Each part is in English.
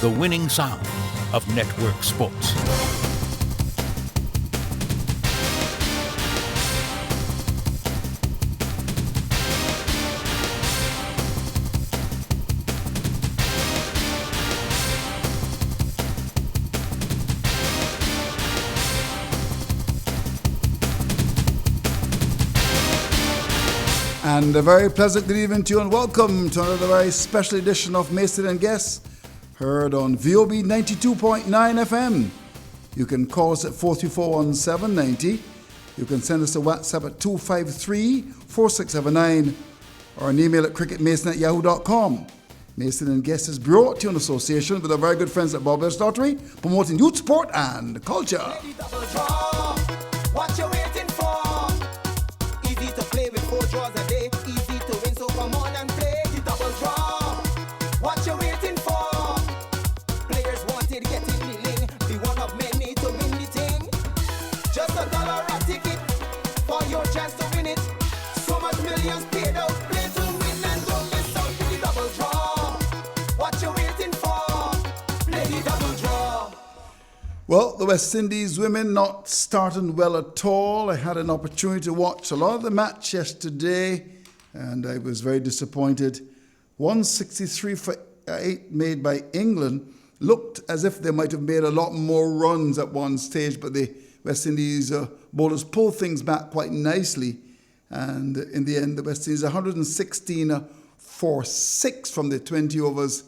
the winning sound of network sports. And a very pleasant good evening to you and welcome to another very special edition of Mason and Guess, heard on VOB 92.9 FM. You can call us at 434-1790. You can send us a WhatsApp at 253-4679 or an email at cricketmason@yahoo.com. Mason and Guess is brought to you in association with our very good friends at Bob's Lottery, promoting youth sport and culture. What you waiting for? Easy to play with 4 draws a day. Easy to win, so come on and play the double draw. What you waiting for? Players wanted getting willing. Be one of many to win the thing. Just $1 a ticket for your chance to win it. So much millions paid out. Play to win and don't miss out with the double draw. What you waiting for? Play the double draw. Well, the West Indies women not starting well at all. I had an opportunity to watch a lot of the match yesterday, and I was very disappointed. 163 for 8 made by England. Looked as if they might have made a lot more runs at one stage, but the West Indies bowlers pulled things back quite nicely. And in the end, the West Indies 116 for 6 from the 20 overs.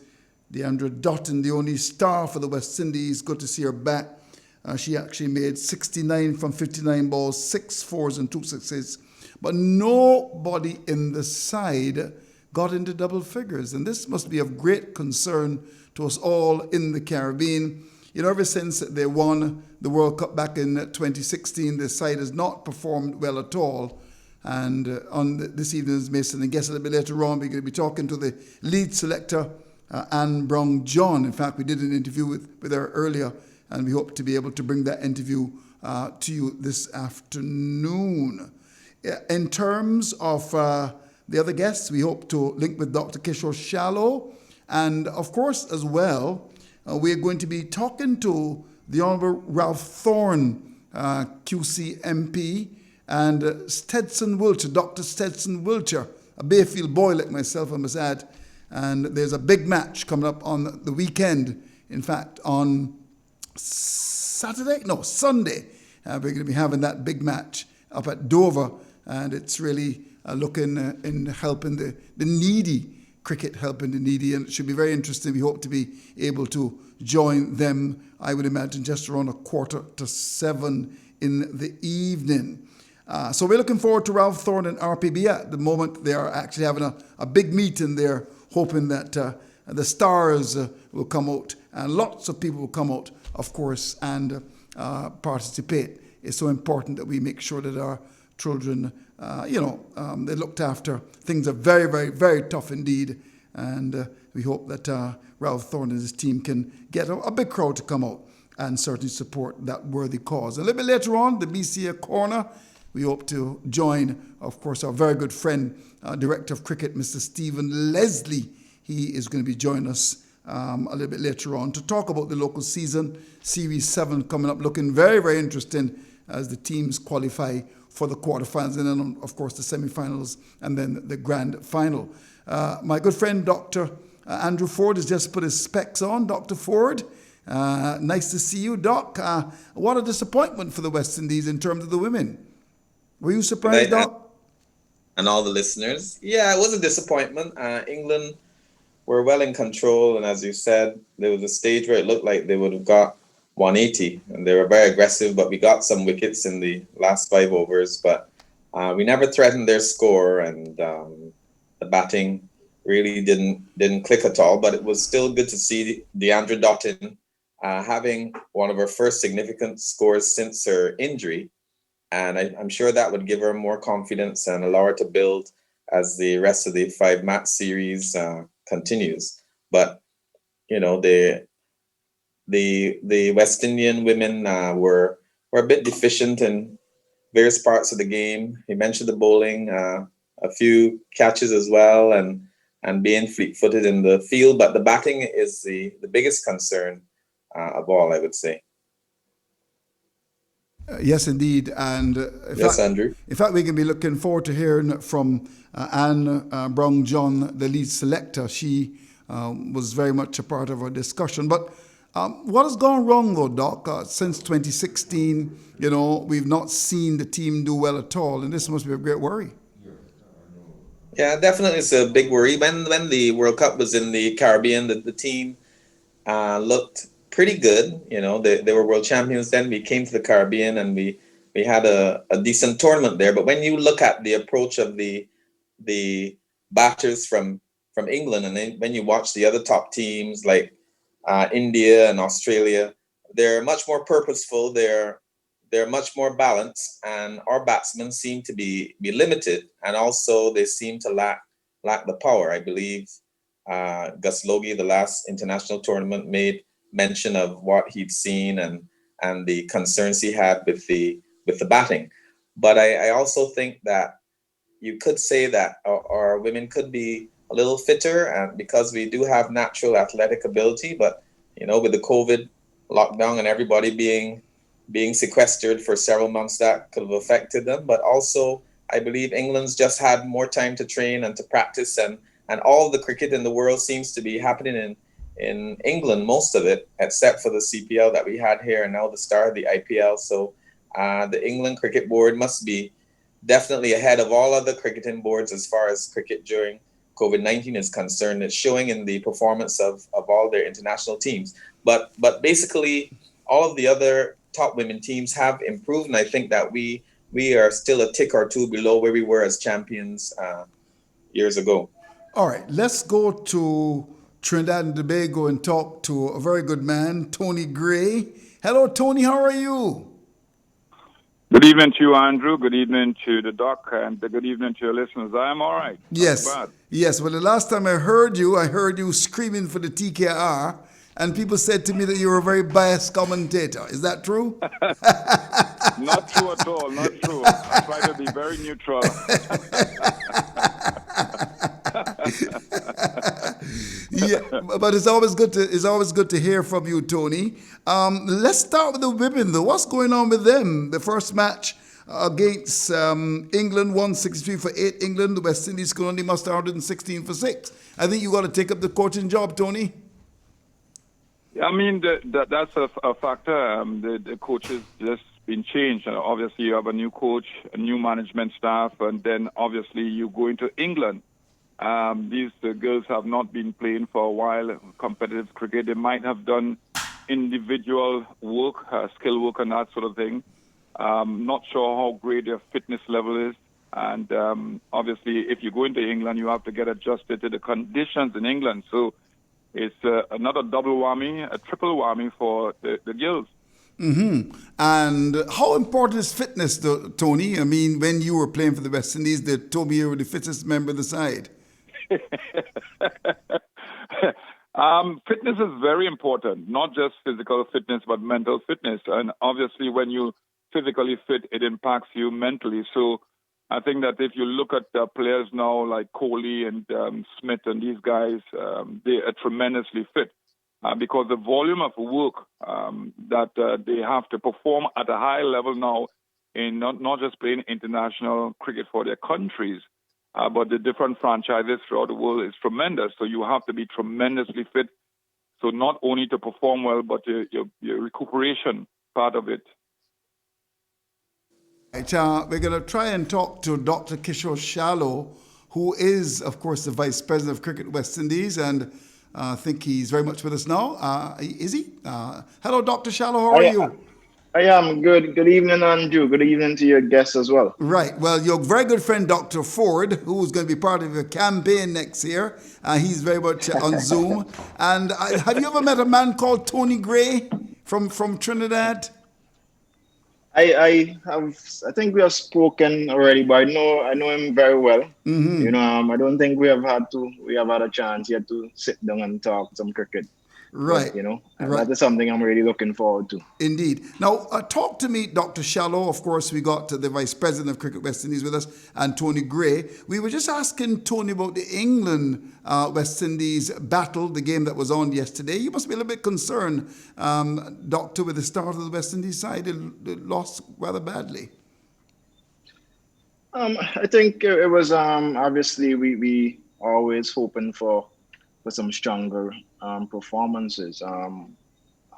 Deandra Dottin, the only star for the West Indies. Good to see her back. She actually made 69 from 59 balls, 6 fours and 2 sixes. But nobody in the side got into double figures. And this must be of great concern to us all in the Caribbean. You know, ever since they won the World Cup back in 2016, the side has not performed well at all. And on this evening's Mason and Guess a little bit later on, we're going to be talking to the lead selector, Anne Brown-John. In fact, we did an interview with her earlier, and we hope to be able to bring that interview to you this afternoon. In terms of the other guests, we hope to link with Dr. Kishore Shallow. And of course, as well, we're going to be talking to the Honourable Ralph Thorne, QC MP, and Stetson Wiltshire, Dr. Stetson Wiltshire, a Bayfield boy like myself, I must add. And there's a big match coming up on the weekend. In fact, on Sunday. We're going to be having that big match up at Dover. And it's really looking in helping the needy, cricket helping the needy. And it should be very interesting. We hope to be able to join them, I would imagine, just around 6:45 in the evening. So we're looking forward to Ralph Thorne and RPB. At the moment, they are actually having a big meeting there, hoping that the stars will come out and lots of people will come out, of course, and participate. It's so important that we make sure that our children, they're looked after. Things are very, very, very tough indeed. And we hope that Ralph Thorne and his team can get a big crowd to come out and certainly support that worthy cause. A little bit later on, the BCA Corner, we hope to join, of course, our very good friend, Director of Cricket, Mr. Stephen Leslie. He is going to be joining us a little bit later on to talk about the local season. Series 7 coming up, looking very, very interesting as the teams qualify for the quarterfinals and then, of course, the semifinals and then the grand final. My good friend, Dr. Andrew Forde, has just put his specs on. Dr. Forde, nice to see you, Doc. What a disappointment for the West Indies in terms of the women. Were you surprised, Doc? And all the listeners. Yeah, it was a disappointment. England were well in control, and as you said, there was a stage where it looked like they would have got 180, and they were very aggressive, but we got some wickets in the last 5 overs, but we never threatened their score, and the batting really didn't click at all, but it was still good to see Deandra Dottin having one of her first significant scores since her injury, and I'm sure that would give her more confidence and allow her to build as the rest of the 5-match series continues. But you know, the West Indian women were a bit deficient in various parts of the game. He mentioned the bowling, a few catches as well, and and being fleet-footed in the field. But the batting is the biggest concern of all, I would say. Yes, indeed. And Yes, Andrew. in fact, we can be looking forward to hearing from Anne Brown John, the lead selector. She was very much a part of our discussion. But what has gone wrong, though, Doc? Since 2016, we've not seen the team do well at all, and this must be a great worry. Yeah, definitely, it's a big worry. When the World Cup was in the Caribbean, the team looked pretty good. They were world champions then. We came to the Caribbean and we had a decent tournament there. But when you look at the approach of the batters from England, and then when you watch the other top teams like India and Australia, they're much more purposeful. They're much more balanced, and our batsmen seem to be limited, and also they seem to lack the power. I believe Gus Logie, the last international tournament, made mention of what he'd seen and the concerns he had with the batting. But I also think that you could say that our women could be a little fitter, and because we do have natural athletic ability, but with the COVID lockdown and everybody being sequestered for several months, that could have affected them. But also, I believe England's just had more time to train and to practice, and all the cricket in the world seems to be happening in England, most of it, except for the CPL that we had here and now the start of the IPL. So the England Cricket Board must be definitely ahead of all other cricketing boards as far as cricket during COVID-19 is concerned. It's showing in the performance of all their international teams. But basically, all of the other top women teams have improved, and I think that we are still a tick or two below where we were as champions years ago. All right, let's go to Trinidad and Tobago and talk to a very good man, Tony Gray. Hello, Tony, how are you? Good evening to you, Andrew. Good evening to the doc, and good evening to your listeners. I am all right. Yes. Not bad. Yes. Well, the last time I heard you screaming for the TKR, and people said to me that you were a very biased commentator. Is that true? Not true at all. Not true. I try to be very neutral. Yeah, but it's always good to hear from you, Tony. Let's start with the women, though. What's going on with them? The first match against England, 163 for 8. England, the West Indies could only muster 116 for 6. I think you got to take up the coaching job, Tony. I mean, that's a factor. The coach has just been changed. Obviously, you have a new coach, a new management staff, and then obviously you go into England. These girls have not been playing for a while, competitive cricket. They might have done individual work, skill work and that sort of thing. Not sure how great their fitness level is. And obviously, if you go into England, you have to get adjusted to the conditions in England. So it's another double whammy, a triple whammy for the girls. Mm-hmm. And how important is fitness, though, Tony? I mean, when you were playing for the West Indies, they told me you were the fittest member of the side. Fitness is very important, not just physical fitness, but mental fitness. And obviously, when you physically fit, it impacts you mentally. So I think that if you look at players now like Kohli and Smith and these guys, they are tremendously fit because the volume of work that they have to perform at a high level now in not just playing international cricket for their countries, but the different franchises throughout the world is tremendous. So you have to be tremendously fit. So not only to perform well, but your recuperation part of it. Right, we're going to try and talk to Dr. Kishore Shallow, who is, of course, the Vice President of Cricket West Indies, and I think he's very much with us now. Is he? Hello, Dr. Shallow, how are you? I am good. Good evening, Andrew. Good evening to your guests as well. Right. Well, your very good friend, Dr. Forde, who is going to be part of your campaign next year, he's very much on Zoom. And have you ever met a man called Tony Gray from Trinidad? I think we have spoken already, but I know him very well. Mm-hmm. I don't think we have had a chance yet to sit down and talk some cricket. Right. And Right. that is something I'm really looking forward to. Indeed. Now, talk to me, Dr. Shallow. Of course, we got the Vice President of Cricket West Indies with us, and Tony Gray. We were just asking Tony about the England West Indies battle, the game that was on yesterday. You must be a little bit concerned, Doctor, with the start of the West Indies side. They lost rather badly. I think it was obviously we always hoping for some stronger performances.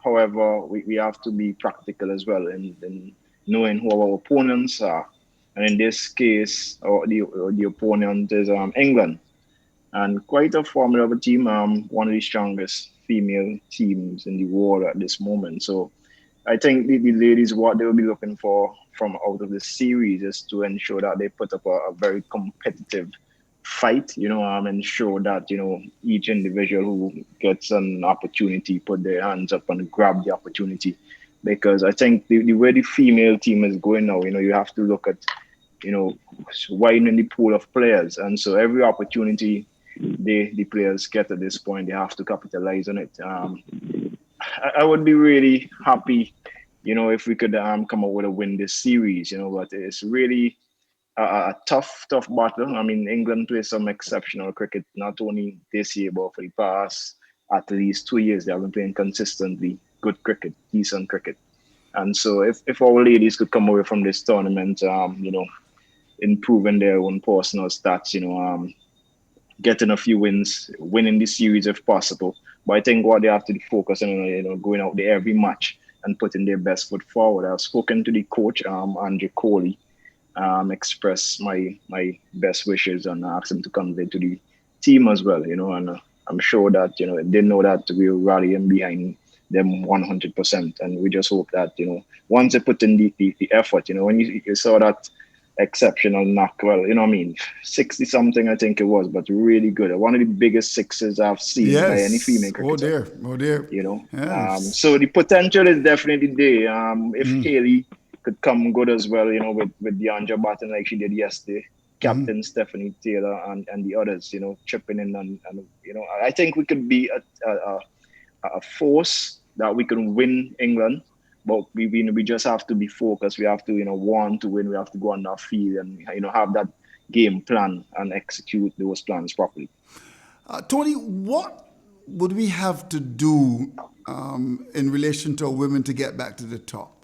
However, we have to be practical as well in knowing who our opponents are. And in this case, the opponent is England, and quite a formidable team. One of the strongest female teams in the world at this moment. So I think the ladies, what they will be looking for from out of the series is to ensure that they put up a very competitive fight, and show that, each individual who gets an opportunity put their hands up and grab the opportunity. Because I think the way the female team is going now, you have to look at, widening the pool of players. And so every opportunity the players get at this point, they have to capitalize on it. I would be really happy, if we could come up with a win this series, but it's really a tough battle. I mean, England plays some exceptional cricket, not only this year, but for the past at least 2 years, they have been playing consistently good cricket, decent cricket. And so if our ladies could come away from this tournament, improving their own personal stats, getting a few wins, winning the series if possible. But I think what they have to focus on, going out there every match and putting their best foot forward. I've spoken to the coach, Andrew Coley, express my best wishes and ask him to convey to the team as well, and I'm sure that, they know that we're rallying behind them 100%. And we just hope that, once they put in the effort, when you saw that exceptional knock, well, 60 something, I think it was, but really good. One of the biggest sixes I've seen by any female cricketer. Oh dear. Yes. So the potential is definitely there. If Haley could come good as well, with DeAndre batting like she did yesterday, Captain Stephanie Taylor and the others, chipping in and I think we could be a force that we can win England, but we just have to be focused. We have to want to win. We have to go on our field and have that game plan and execute those plans properly. Tony, what would we have to do in relation to our women to get back to the top?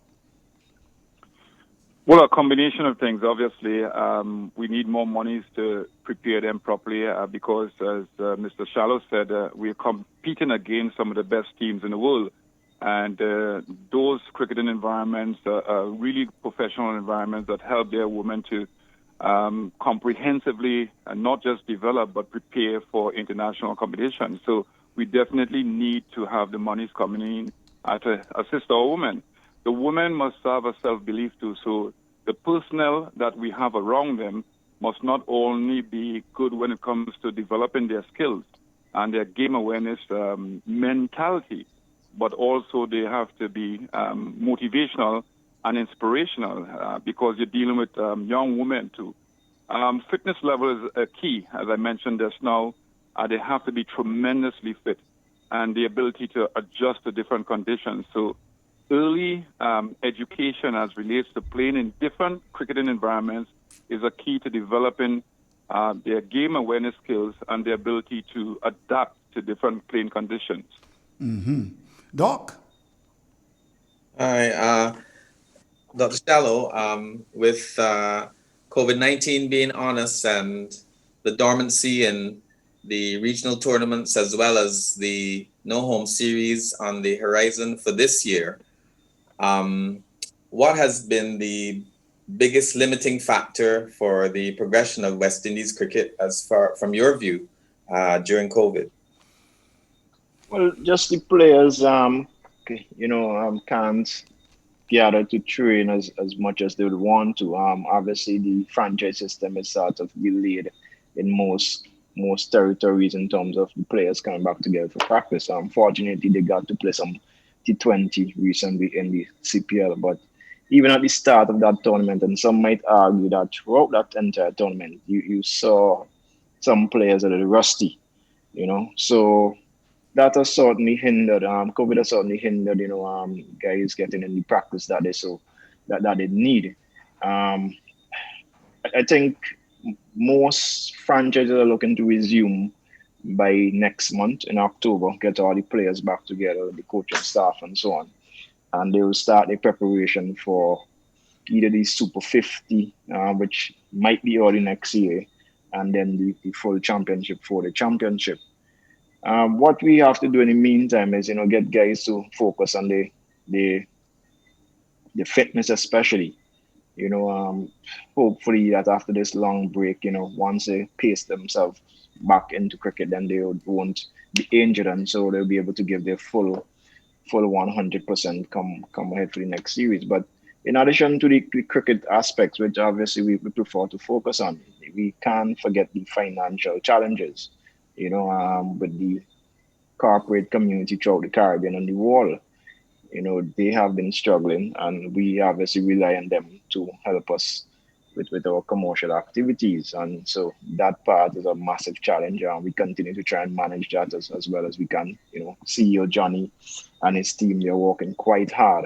Well, a combination of things. Obviously, we need more monies to prepare them properly because, as Mr. Shallow said, we're competing against some of the best teams in the world. And those cricketing environments are really professional environments that help their women to comprehensively not just develop but prepare for international competition. So we definitely need to have the monies coming in to assist our women. The women must have a self-belief too. So the personnel that we have around them must not only be good when it comes to developing their skills and their game awareness mentality, but also they have to be motivational and inspirational because you're dealing with young women too. Fitness level is a key, as I mentioned just now. They have to be tremendously fit and the ability to adjust to different conditions. So early education as relates to playing in different cricketing environments is a key to developing their game awareness skills and their ability to adapt to different playing conditions. Doc? Hi, Dr. Shallow, with COVID-19 being on us and the dormancy in the regional tournaments as well as the no-home series on the horizon for this year, what has been the biggest limiting factor for the progression of West Indies cricket as far from your view during COVID? Well, just the players, can't gather to train as much as they would want to. Obviously, the franchise system is sort of delayed in most territories in terms of the players coming back together for practice. Unfortunately, they got to play some T20 recently in the CPL, but even at the start of that tournament, and some might argue that throughout that entire tournament, you saw some players that are rusty, So that has certainly hindered. COVID has certainly hindered, guys getting in the practice that that they need. Um, I think most franchises are looking to resume by next month in October, get all the players back together, the coaching staff, and so on, and they will start the preparation for either the Super 50, which might be early next year, and then the full championship for the championship. What we have to do in the meantime is, get guys to focus on the the fitness, especially. You know, um, Hopefully that after this long break, once they pace themselves back into cricket, then they won't be injured, and so they'll be able to give their full 100% come ahead for the next series. But in addition to the cricket aspects, which obviously we prefer to focus on, we can't forget the financial challenges. With the corporate community throughout the Caribbean and the world. They have been struggling, and we obviously rely on them to help us with our commercial activities. And so that part is a massive challenge, and we continue to try and manage that as well as we can. CEO Johnny and his team, they're working quite hard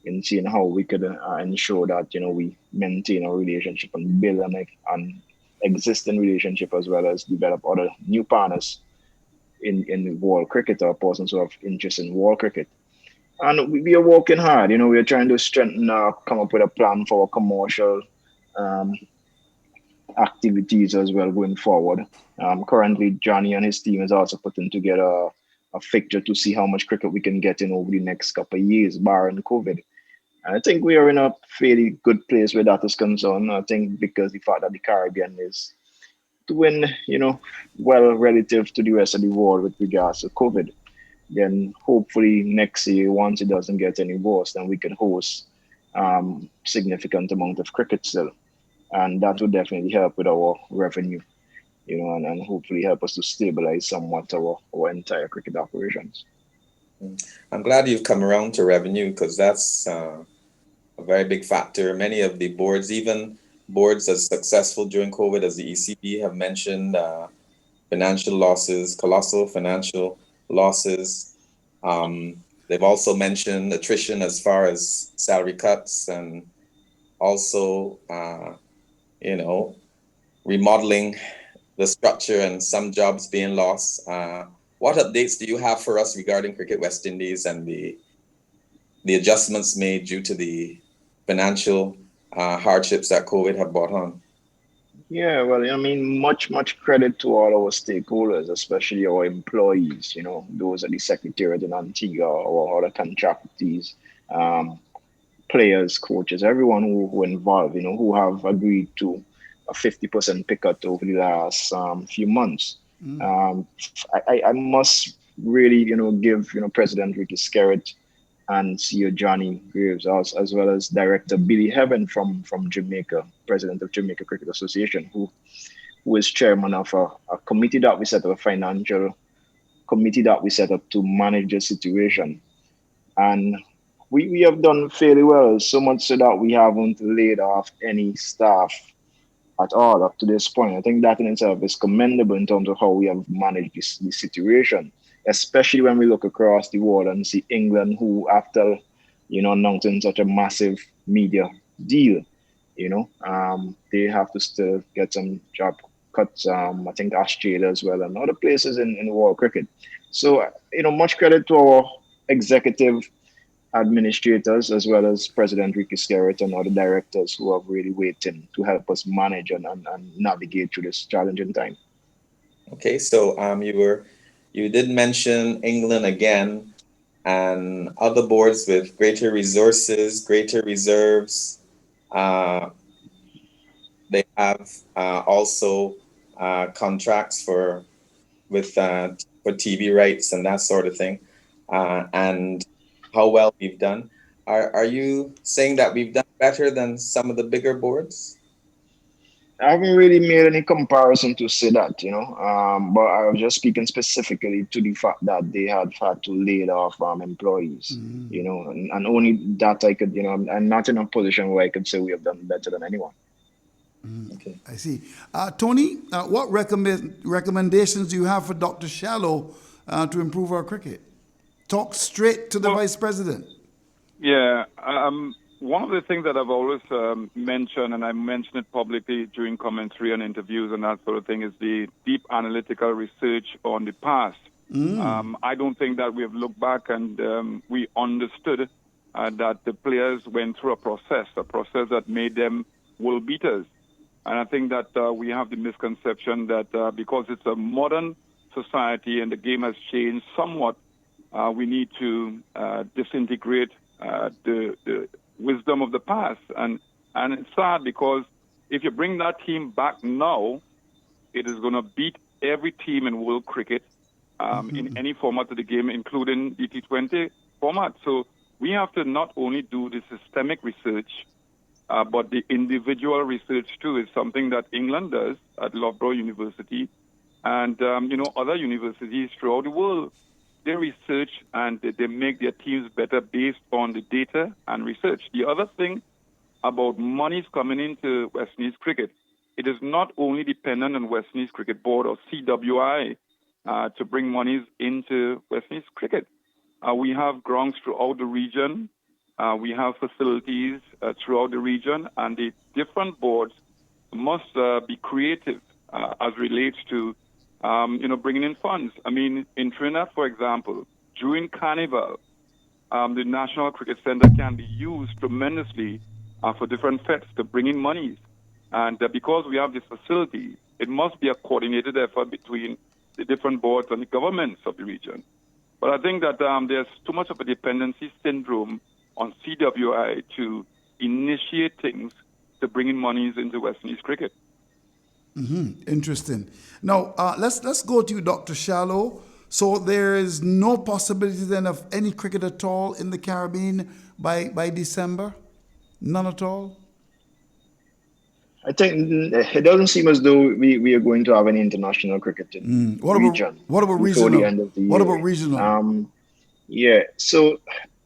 in seeing how we could ensure that we maintain our relationship and build an existing relationship, as well as develop other new partners in world cricket, or persons who have interest in world cricket. And we are working hard. We are trying to strengthen come up with a plan for our commercial um, activities as well going forward. Currently, Johnny and his team is also putting together a fixture to see how much cricket we can get in over the next couple of years, barring COVID. And I think we are in a fairly good place where that is concerned. I think because the fact that the Caribbean is doing, well relative to the rest of the world with regards to COVID, then hopefully next year, once it doesn't get any worse, then we can host significant amount of cricket still, and that would definitely help with our revenue, and hopefully help us to stabilize somewhat our entire cricket operations. I'm glad you've come around to revenue, because that's a very big factor. Many of the boards, even boards as successful during COVID as the ECB, have mentioned financial losses, colossal financial losses. They've also mentioned attrition as far as salary cuts, and also, remodeling the structure and some jobs being lost. What updates do you have for us regarding Cricket West Indies and the adjustments made due to the financial hardships that COVID have brought on? Yeah, well, I mean, much credit to all our stakeholders, especially our employees, those at the Secretariat in Antigua, or other contractees, um, players, coaches, everyone who involved, who have agreed to a 50% pick up over the last few months. Um, I must really, give, President Ricky Skerritt and CEO Johnny Graves, as well as Director Billy Heaven from Jamaica, President of Jamaica Cricket Association, who is chairman of a committee that we set up, a financial committee that we set up to manage the situation. And we have done fairly well, so much so that we haven't laid off any staff at all up to this point. I think that in itself is commendable in terms of how we have managed this situation, especially when we look across the world and see England, who after, announcing such a massive media deal, they have to still get some job cuts. I think Australia as well, and other places in world cricket. So, much credit to our executive administrators, as well as President Ricky Skerritt and other directors who have really waiting to help us manage and navigate through this challenging time. Okay, so you did mention England again, and other boards with greater resources, greater reserves. Uh, they have also contracts for TV rights and that sort of thing, and how well we've done. Are you saying that we've done better than some of the bigger boards? I haven't really made any comparison to say that, but I was just speaking specifically to the fact that they had to lay off employees, and only that I could, I'm not in a position where I could say we have done better than anyone. Okay. I see. Tony, what recommendations do you have for Dr. Shallow to improve our cricket? Talk straight to the Vice President. Yeah. One of the things that I've always mentioned, and I mentioned it publicly during commentary and interviews and that sort of thing, is the deep analytical research on the past. I don't think that we have looked back and we understood that the players went through a process that made them world beaters. And I think that we have the misconception that because it's a modern society and the game has changed somewhat, we need to disintegrate the wisdom of the past. And it's sad because if you bring that team back now, it is going to beat every team in world cricket in any format of the game, including the T20 format. So we have to not only do the systemic research, but the individual research too is something that England does at Loughborough University and, other universities throughout the world. They research and they make their teams better based on the data and research. The other thing about monies coming into West Indies cricket, it is not only dependent on West Indies Cricket Board or CWI to bring monies into West Indies cricket. We have grounds throughout the region. We have facilities throughout the region, and the different boards must be creative as relates to bringing in funds. I mean, in Trinidad, for example, during Carnival, the National Cricket Center can be used tremendously for different feds to bring in monies. And because we have this facility, it must be a coordinated effort between the different boards and the governments of the region. But I think that there's too much of a dependency syndrome on CWI to initiate things to bring in monies into West Indies cricket. Interesting. Now, let's go to you, Dr. Shallow. So there is no possibility then of any cricket at all in the Caribbean by December? None at all? I think it doesn't seem as though we are going to have any international cricket in the region. What about before regional? the end of the year. What about regional? Yeah, so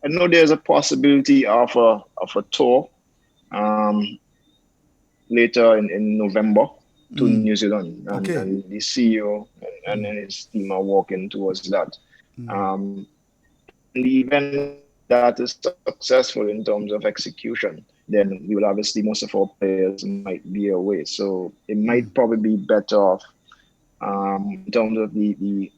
I know there's a possibility of a tour later in November to New Zealand, and the CEO and his team are working towards that. In the event that is successful in terms of execution, then we will obviously, most of our players might be away. So it might probably be better off in terms of the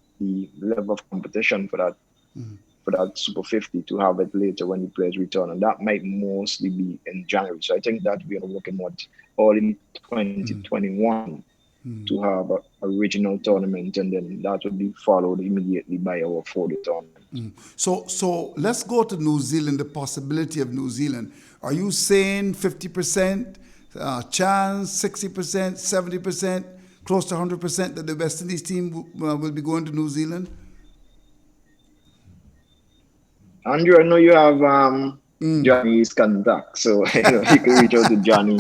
level of competition for that Super 50 to have it later when the players return. And that might mostly be in January. So I think that we are looking at early 2021 to have a regional tournament, and then that will be followed immediately by our Forde tournament. So let's go to New Zealand, the possibility of New Zealand. Are you saying 50% chance, 60%, 70%, close to 100% that the West Indies team will be going to New Zealand? Andrew, I know you have Johnny's contact, so you can reach out to Johnny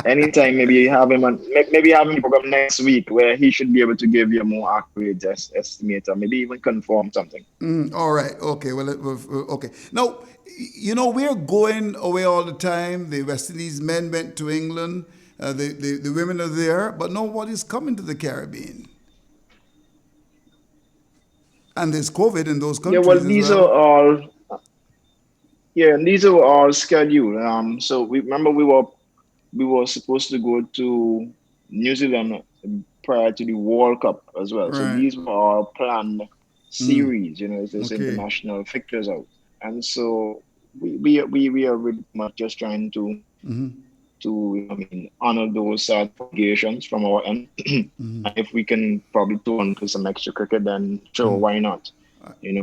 anytime. Maybe you have him on, maybe have him program next week where he should be able to give you a more accurate estimate, or maybe even confirm something. All right. Okay. Well, okay. Now, we're going away all the time. The West Indies men went to England. The women are there, but nobody's coming to the Caribbean. And there's COVID in those countries. Yeah, well, these are all. Yeah, and these are all scheduled. So we were supposed to go to New Zealand prior to the World Cup as well. Right. So these were all planned series. There's international fixtures out, and so we are really much just trying to honor those obligations from our end. And if we can probably turn to some extra cricket, then sure, why not?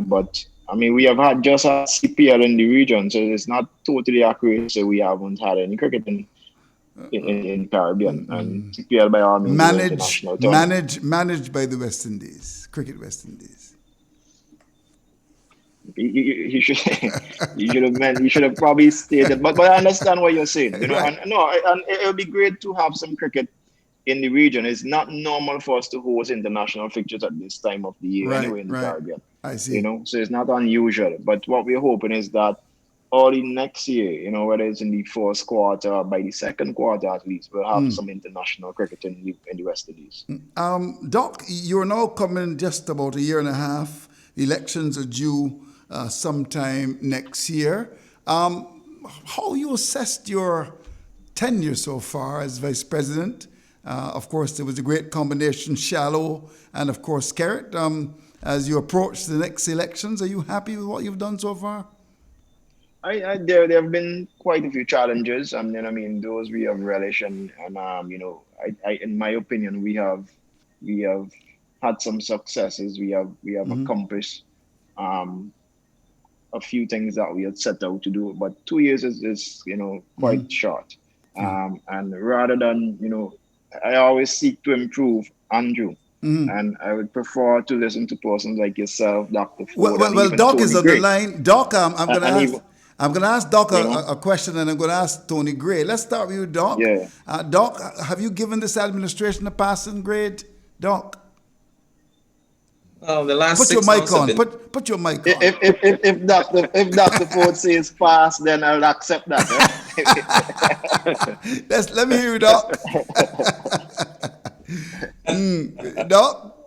But we have had CPL in the region, so it's not totally accurate to say we haven't had any cricket in Caribbean. And CPL by all means managed by the West Indies, Cricket West Indies. You should have probably stated, but I understand what you're saying. Right. And it would be great to have some cricket in the region. It's not normal for us to host international fixtures at this time of the year anyway in the Caribbean. I see. So it's not unusual. But what we're hoping is that early next year, whether it's in the first quarter or by the second quarter at least, we'll have some international cricket in the West Indies. Doc, you're now coming just about a year and a half elections are due sometime next year. How you assessed your tenure so far as vice president? Of course, there was a great combination, Shallow and, of course, Carrot. As you approach the next elections, are you happy with what you've done so far? There have been quite a few challenges. I mean, those we have relish, and in my opinion, we have had some successes. We have accomplished a few things that we had set out to do. But 2 years is quite short. And rather than I always seek to improve, Andrew. And I would prefer to listen to persons like yourself, Dr. Forde, and even Doc Tony is on the Gray. line. Doc, I'm going to ask Doc You know? a question, and I'm going to ask Tony Gray. Let's start with you, Doc. Yeah. Doc, have you given this administration a passing grade, Doc? Well, the last Put your 6 mic months have on. been. Put your mic on. If Dr. Forde says pass, then I'll accept that. Let me hear you, Doc. Doc,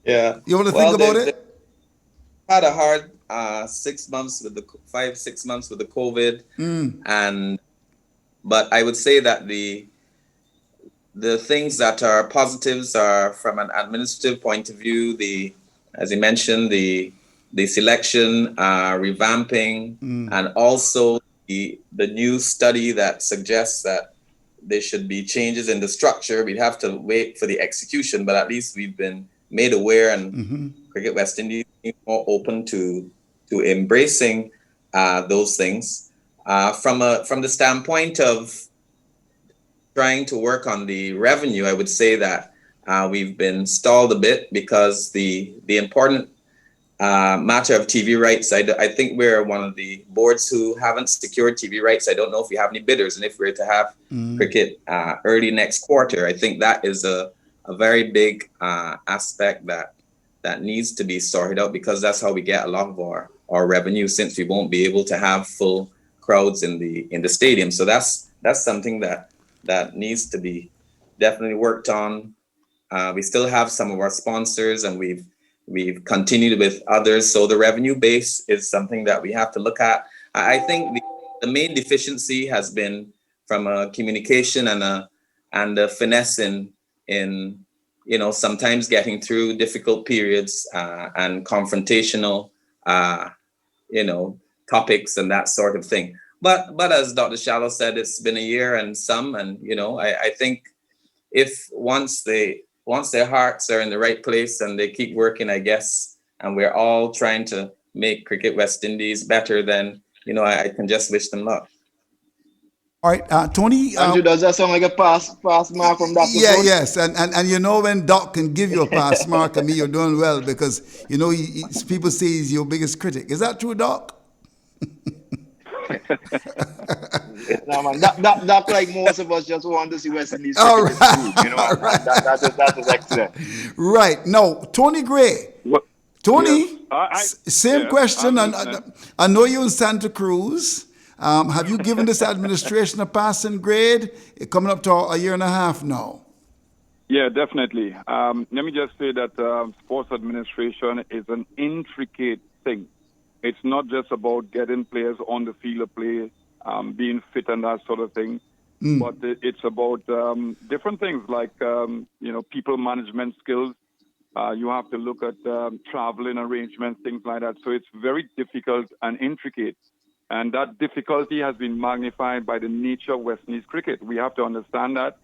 Yeah. you want to think about they it? had a hard 6 months with the 5-6 months with the COVID, but I would say that the things that are positives are from an administrative point of view. As you mentioned, the selection, revamping, and also the new study that suggests that there should be changes in the structure. We'd have to wait for the execution, but at least we've been made aware, and Cricket West Indies is more open to embracing those things. From the standpoint of trying to work on the revenue, I would say that we've been stalled a bit because the important matter of TV rights, I think we're one of the boards who haven't secured TV rights. I don't know if we have any bidders, and if we're to have cricket early next quarter, I think that is a very big aspect that needs to be sorted out, because that's how we get a lot of our revenue, since we won't be able to have full crowds in the stadium. So that's something that needs to be definitely worked on. We still have some of our sponsors, and we've continued with others. So the revenue base is something that we have to look at. I think the main deficiency has been from a communication and a finesse in sometimes getting through difficult periods and confrontational topics and that sort of thing. But as Dr. Shallow said, it's been a year and I think if once their hearts are in the right place and they keep working, I guess, and we're all trying to make Cricket West Indies better, then I can just wish them luck. All right, Tony. Andrew, does that sound like a pass mark from Dr. Yeah, Forde? yes, and when Doc can give you a pass mark, and me, you're doing well, because people say he's your biggest critic. Is that true, Doc? No, man. That like most of us just want to see West Indies All cricket right. improve, All right. That is excellent. Right. Now, Tony Gray. What? Tony, Yes. same question. I'm And listening. I know you're in Santa Cruz. Have you given this administration a passing grade? Coming up to a year and a half now. Yeah, definitely. Let me just say that sports administration is an intricate thing. It's not just about getting players on the field of play, being fit and that sort of thing, but it's about different things like, people management skills. You have to look at traveling arrangements, things like that. So it's very difficult and intricate. And that difficulty has been magnified by the nature of West Indies cricket. We have to understand that.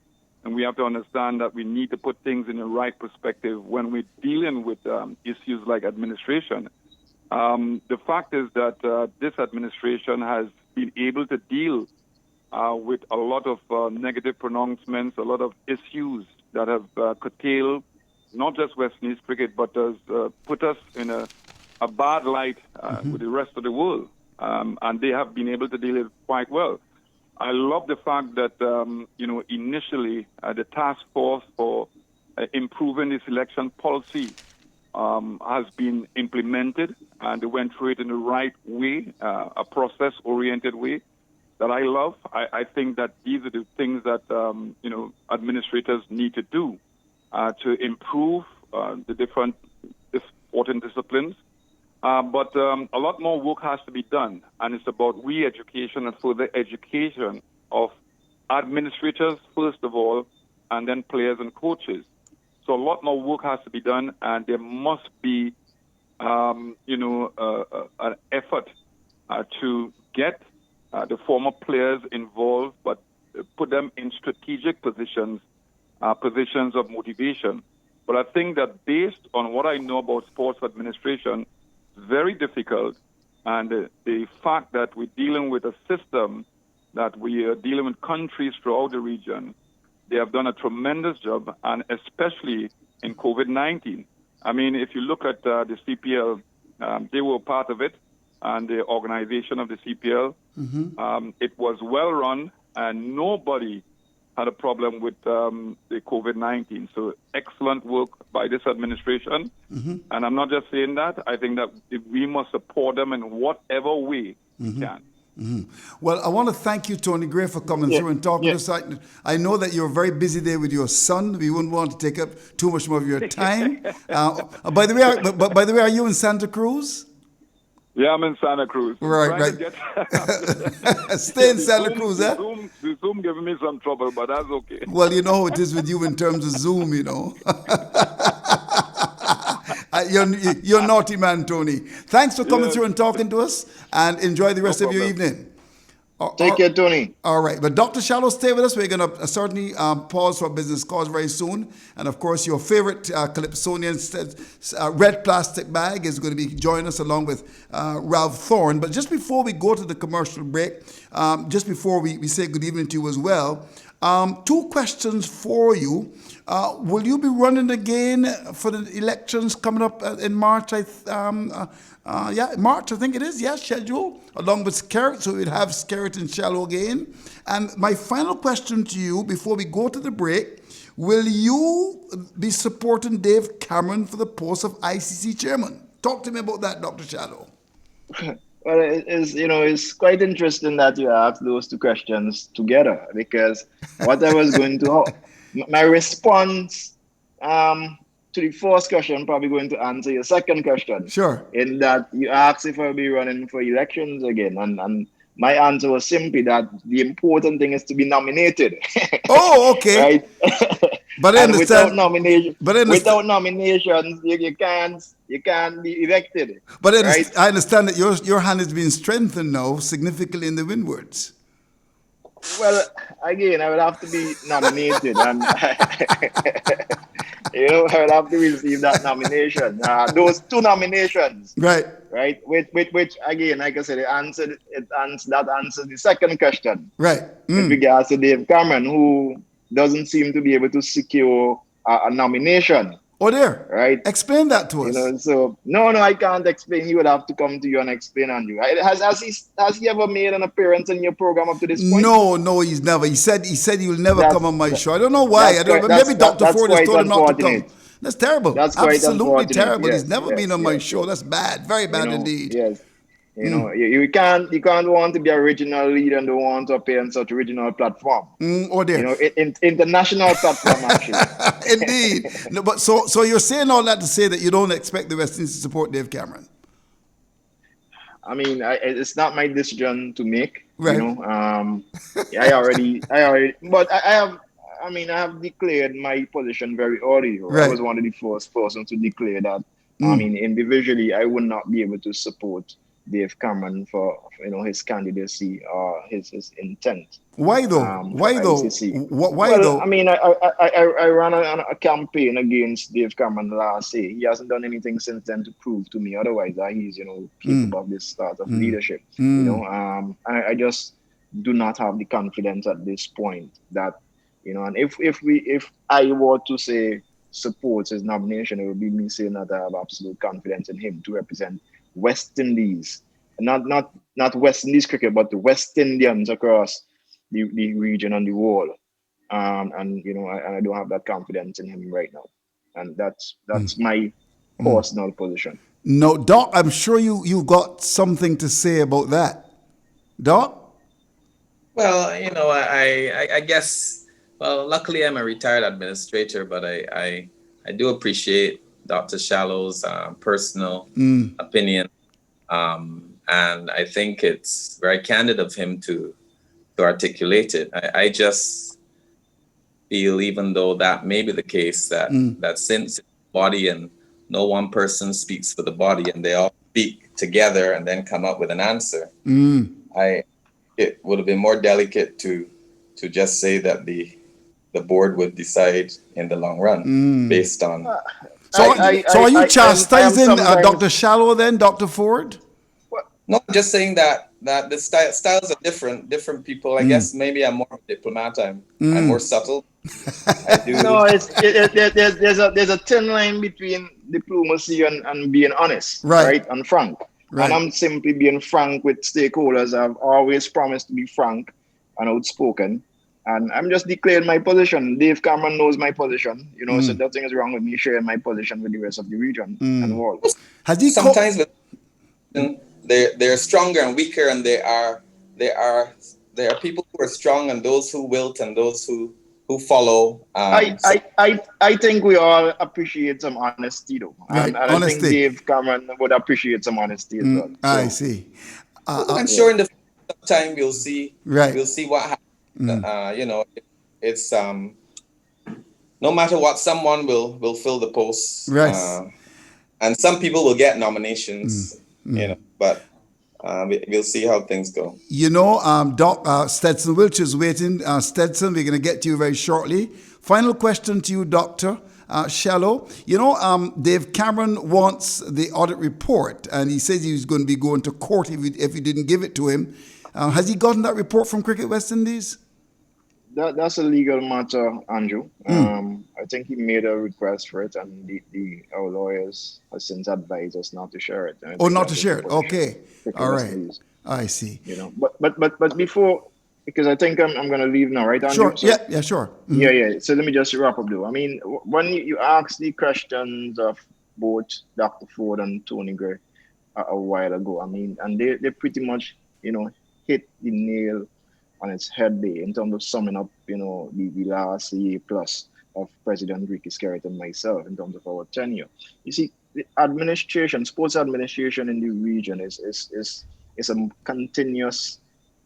And we have to understand that we need to put things in the right perspective when we're dealing with issues like administration. The fact is that this administration has been able to deal with a lot of negative pronouncements, a lot of issues that have curtailed not just West Indies cricket, but has put us in a bad light with the rest of the world. And they have been able to deal with it quite well. I love the fact that, initially the task force for improving the selection policy has been implemented, and they went through it in the right way, a process-oriented way that I love. I think that these are the things that, administrators need to do to improve the different sporting disciplines But a lot more work has to be done, and it's about re-education and further education of administrators, first of all, and then players and coaches. So a lot more work has to be done, and there must be, an effort to get the former players involved, but put them in strategic positions of motivation. But I think that based on what I know about sports administration, it's very difficult. And the fact that we're dealing with a system, that we are dealing with countries throughout the region, they have done a tremendous job, and especially in COVID-19. I mean, if you look at the CPL, they were part of it, and the organization of the CPL. It was well run, and nobody had a problem with the COVID-19. So excellent work by this administration. And I'm not just saying that. I think that we must support them in whatever way we can. Well, I want to thank you, Tony Gray, for coming through and talking to us. I know that you're very busy there with your son. We wouldn't want to take up too much more of your time. By the way, are you in Santa Cruz? Yeah, I'm in Santa Cruz. Right. Stay in Santa Cruz, eh? The Zoom giving me some trouble, but that's okay. Well, you know how it is with you in terms of Zoom, you know. You're naughty man, Tony. Thanks for coming through and talking to us, and enjoy the rest of your evening. Take care, Tony. All right. But Dr. Shallow, stay with us. We're going to certainly pause for business calls very soon. And, of course, your favorite Calypsonian red plastic bag is going to be joining us along with Ralph Thorne. But just before we go to the commercial break, just before we say good evening to you as well, two questions for you. Will you be running again for the elections coming up in March? March, I think it is. Schedule along with Skerritt, so we'll have Skerritt and Shallow again. And my final question to you before we go to the break: will you be supporting Dave Cameron for the post of ICC chairman? Talk to me about that, Dr. Shallow. Well, it's quite interesting that you asked those two questions together, because what I was going to, my response to the first question, probably going to answer your second question. Sure. In that you asked if I'll be running for elections again, and my answer was simply that the important thing is to be nominated. Oh, okay. Right. But I understand. Without nominations, you can't be elected. But I understand that your hand has been strengthened now significantly in the windwards. Well, again, I would have to be nominated, and I would have to receive that nomination. Those two nominations, right? Which again, like I said, that answers the second question, right? With regards to Dave Cameron, who doesn't seem to be able to secure a nomination. Oh, there. Right. Explain that to us. So no, I can't explain. He would have to come to you and explain on you. Has he ever made an appearance in your program up to this point? No, he's never. He said he will never come on my show. I don't know why. Maybe Dr. Forde has told him not to come. That's terrible. That's absolutely terrible. Yes, he's never been on my show. That's bad. Very bad indeed. Yes. You can't want to be original leader and don't want to appear on such original platform. Oh dear. International platform actually. Indeed. No, but so you're saying all that to say that you don't expect the West Indies to support Dave Cameron? I mean, it's not my decision to make. Right. I already. But I have declared my position very early. Right. I was one of the first persons to declare that. I mean, individually, I would not be able to support Dave Cameron for his candidacy or his intent. Why though? Why though? I mean, I ran a campaign against Dave Cameron last year. He hasn't done anything since then to prove to me otherwise that he's capable of this sort of leadership. I just do not have the confidence at this point that and if I were to say support his nomination, it would be me saying that I have absolute confidence in him to represent West Indies, not West Indies cricket, but the West Indians across the region and the world. I don't have that confidence in him right now, and that's my personal position. No, Doc, I'm sure you got something to say about that, Doc. Well, I guess. Well, luckily I'm a retired administrator, but I do appreciate Dr. Shallow's personal opinion. And I think it's very candid of him to articulate it. I just feel, even though that may be the case, that since it's body and no one person speaks for the body and they all speak together and then come up with an answer, it would have been more delicate to just say that the board would decide in the long run based on. So are you chastising Dr. Shallow then, Dr. Forde? No, I'm just saying that the styles are different. Different people. I guess maybe I'm more of a diplomat. I'm more subtle. I do. No, there's a thin line between diplomacy and being honest, right? And frank. Right. And I'm simply being frank with stakeholders. I've always promised to be frank and outspoken. And I'm just declaring my position. Dave Cameron knows my position, so nothing is wrong with me sharing my position with the rest of the region and world. Sometimes they're stronger and weaker, and there are people who are strong and those who wilt and those who follow. I think we all appreciate some honesty, though. And I think Dave Cameron would appreciate some honesty as well. So, I see. I'm sure in the time we'll see. Right. We'll see what happens. It's no matter what, someone will fill the posts. Right. And some people will get nominations. But we'll see how things go. Doc Stetson Wilch is waiting. Stetson, we're going to get to you very shortly. Final question to you, Dr. Shallow. Dave Cameron wants the audit report, and he says he was going to be going to court if you didn't give it to him. Has he gotten that report from Cricket West Indies? That's a legal matter, Andrew. I think he made a request for it, and our lawyers have since advised us not to share it. Not to share it. Okay. All right. News. I see. But before, because I think I'm going to leave now, right, Andrew? Sure. So, sure. Yeah. So let me just wrap up, though. I mean, when you ask the questions of both Dr. Forde and Tony Gray a while ago, I mean, and they pretty much, hit the nail on its head there in terms of summing up, the last year plus of President Ricky Skerritt and myself in terms of our tenure. You see, the administration, sports administration in the region is a continuous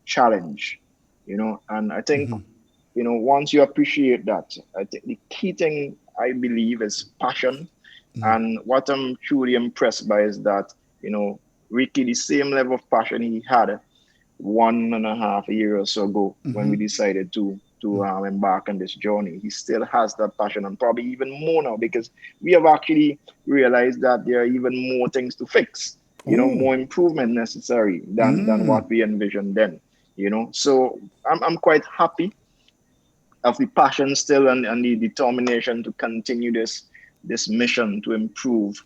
challenge, and I think, once you appreciate that, I think the key thing I believe is passion. And what I'm truly impressed by is that, Ricky, the same level of passion he had 1.5 years or so ago when we decided to embark on this journey, he still has that passion, and probably even more now, because we have actually realized that there are even more things to fix, more improvement necessary than what we envisioned then, So I'm quite happy of the passion still and the determination to continue this mission to improve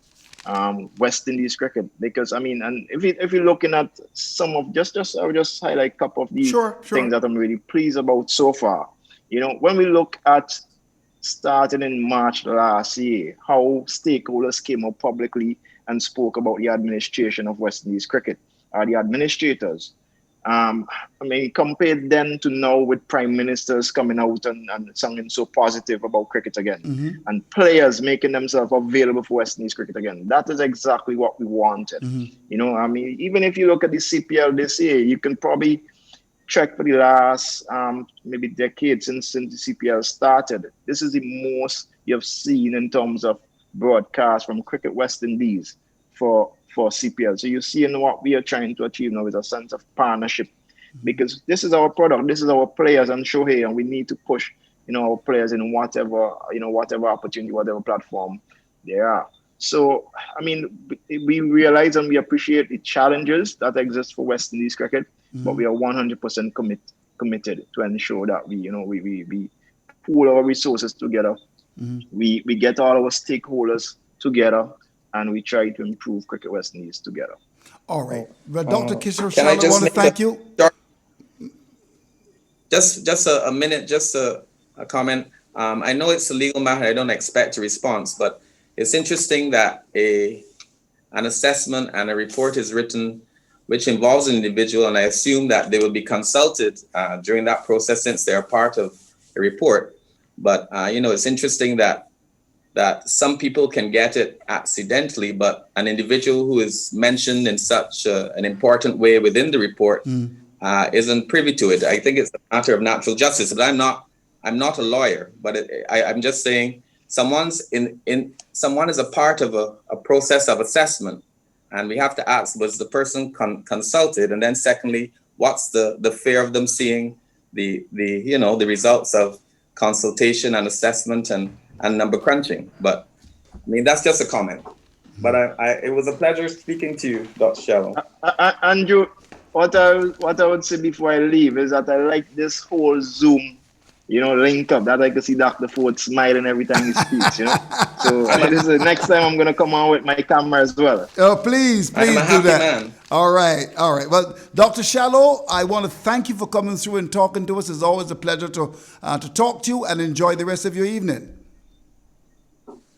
West Indies cricket, because and if you're looking at some of I'll just highlight a couple of these things that I'm really pleased about so far. When we look at starting in March last year, how stakeholders came up publicly and spoke about the administration of West Indies cricket, the administrators. Compared then to now, with prime ministers coming out and sounding so positive about cricket again, and players making themselves available for West Indies cricket again. That is exactly what we wanted. Even if you look at the CPL this year, you can probably check for the last maybe decade since the CPL started. This is the most you've seen in terms of broadcast from Cricket West Indies for CPL. So you're seeing what we are trying to achieve now is a sense of partnership, because this is our product, this is our players and Shohei, and we need to push, our players in whatever opportunity, whatever platform they are. So, we realize and we appreciate the challenges that exist for West Indies cricket, but we are 100% committed to ensure that we pool our resources together. We get all our stakeholders together, and we try to improve Cricket West Indies together. All right. Well, Dr. Kishore, I want to thank you. Just a minute, just a comment. I know it's a legal matter. I don't expect a response, but it's interesting that an assessment and a report is written which involves an individual, and I assume that they will be consulted during that process since they're part of a report. But, it's interesting that that some people can get it accidentally, but an individual who is mentioned in such an important way within the report isn't privy to it. I think it's a matter of natural justice. But I'm not a lawyer, but I'm just saying someone is a part of a process of assessment, and we have to ask: was the person consulted? And then, secondly, what's the fear of them seeing the results of consultation and assessment and number crunching? But I mean, that's just a comment. But it was a pleasure speaking to you, Dr. Shallow. Andrew, what I would say before I leave is that I like this whole Zoom, link up. That I can see Dr. Forde smiling every time he speaks, So this is the next time I'm gonna come on with my camera as well. Oh, please I'm a do happy that. man. All right. Well, Dr. Shallow, I want to thank you for coming through and talking to us. It's always a pleasure to talk to you, and enjoy the rest of your evening.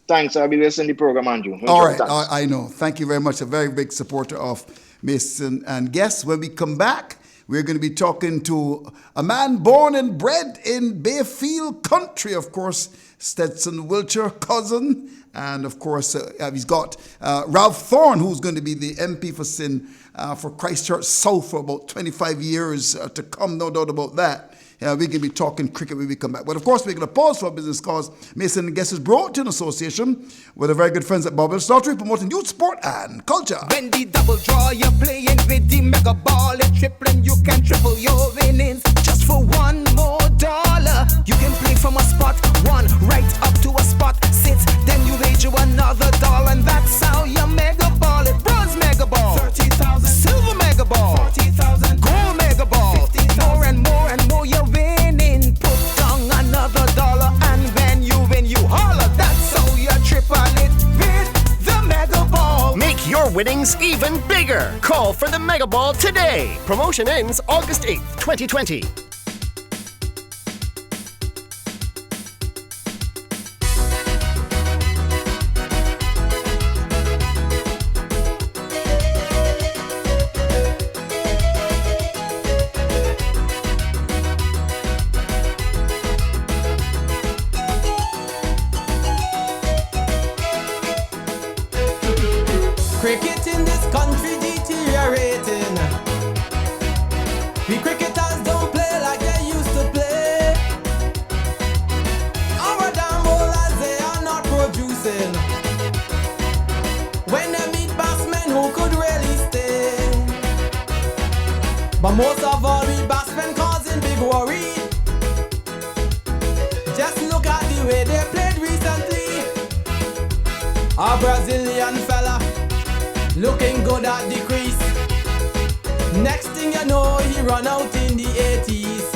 Thanks. I'll be listening to the program, Andrew. All right. I know. Thank you very much. A very big supporter of Mason and Guest. When we come back, we're going to be talking to a man born and bred in Bayfield country, of course, Stetson Wiltshire, cousin. And, of course, he's got Ralph Thorne, who's going to be the MP for Sin for Christchurch South for about 25 years to come, no doubt about that. We're going to be talking cricket when we come back. But, of course, we're going to pause for a business cause Mason and Guest is brought to an association with our very good friends at Bobble Lottery, promoting youth sport and culture. When the double draw, you're playing with the mega ball. It's tripling, you can triple your winnings. Just for $1 more, you can play from a spot one right up to a spot six. Then you wager another $1, and that's how you mega ball it. Bronze mega ball, 30,000. Silver mega ball, 40,000. Gold mega ball, 50,000. More and more you're winning. Put down another $1, and when you win, you holler. That's how you triple it with the mega ball. Make your winnings even bigger. Call for the Mega Ball today. Promotion ends August 8th, 2020. Cricket in this country deteriorating. We cricketers don't play like they used to play. Our damn bowlers, they are not producing. When they meet batsmen who could really stay. But most of all, we batsmen causing big worry. Just look at the way they played recently. Our Brazilian fella looking good at the crease. Next thing you know, he run out in the 80s.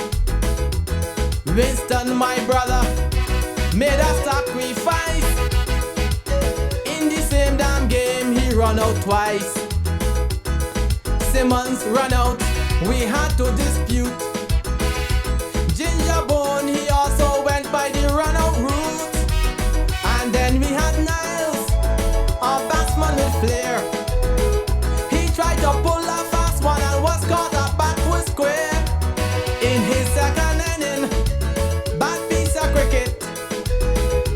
Winston, my brother, made a sacrifice. In the same damn game, he run out twice. Simmons run out, we had to dispute. Ginger Bone, he also went by the run out route. And then we had Niles, a batsman with flair. Tried to pull a fast one and was caught a backward square. In his second inning, bad piece of cricket.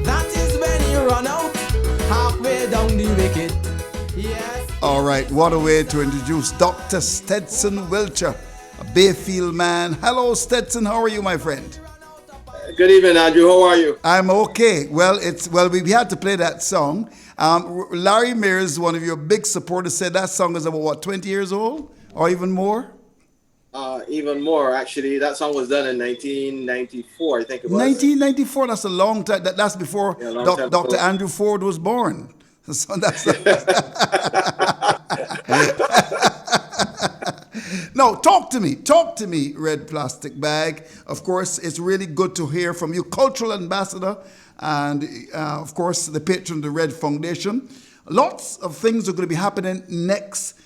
That is when he run out halfway down the wicket. Yes. All right, what a way to introduce Dr. Stetson Wiltshire, a Bayfield man. Hello, Stetson. How are you, my friend? Good evening, Andrew. How are you? I'm okay. Well, we had to play that song. Larry Mears, one of your big supporters, said that song is about, 20 years old? Or even more? Even more, actually. That song was done in 1994, I think it was. 1994, that's a long time. That's before Dr. Andrew Forde was born. So that's... No, talk to me, Red Plastic Bag. Of course, it's really good to hear from you, cultural ambassador, and of course, the patron of the Red Foundation. Lots of things are going to be happening next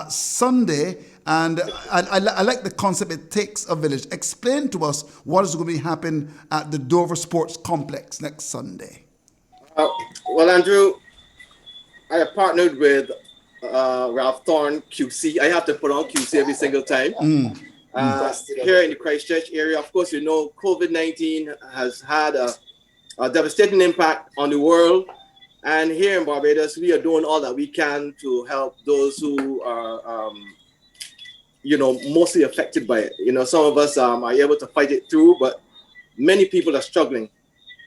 Sunday, and I like the concept, it takes a village. Explain to us what is going to be happening at the Dover Sports Complex next Sunday. Well, Andrew, I have partnered with Ralph Thorne, QC. I have to put on QC every single time. Here in the Christchurch area, of course, COVID-19 has had a a devastating impact on the world. And here in Barbados, we are doing all that we can to help those who are, mostly affected by it. Some of us are able to fight it through, but many people are struggling.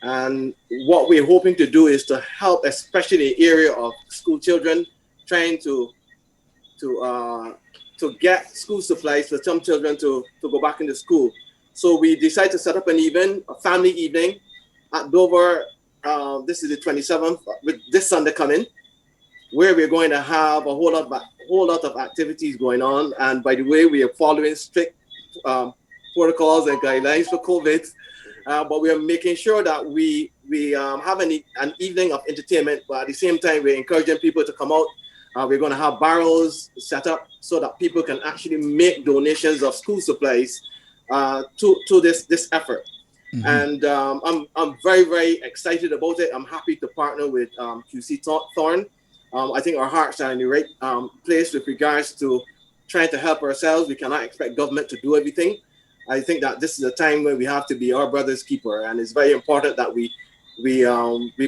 And what we're hoping to do is to help, especially the area of school children, trying to get school supplies for some children to go back into school. So we decided to set up an event, a family evening at Dover. This is the 27th, with this Sunday coming, where we're going to have a whole lot of activities going on. And by the way, we are following strict protocols and guidelines for COVID. But we are making sure that we have an evening of entertainment, but at the same time, we're encouraging people to come out. We're going to have barrels set up so that people can actually make donations of school supplies to this effort. Mm-hmm. And I'm very, very excited about it. I'm happy to partner with QC Thorne. I think our hearts are in the right place with regards to trying to help ourselves. We cannot expect government to do everything. I think that this is a time when we have to be our brother's keeper, and it's very important that we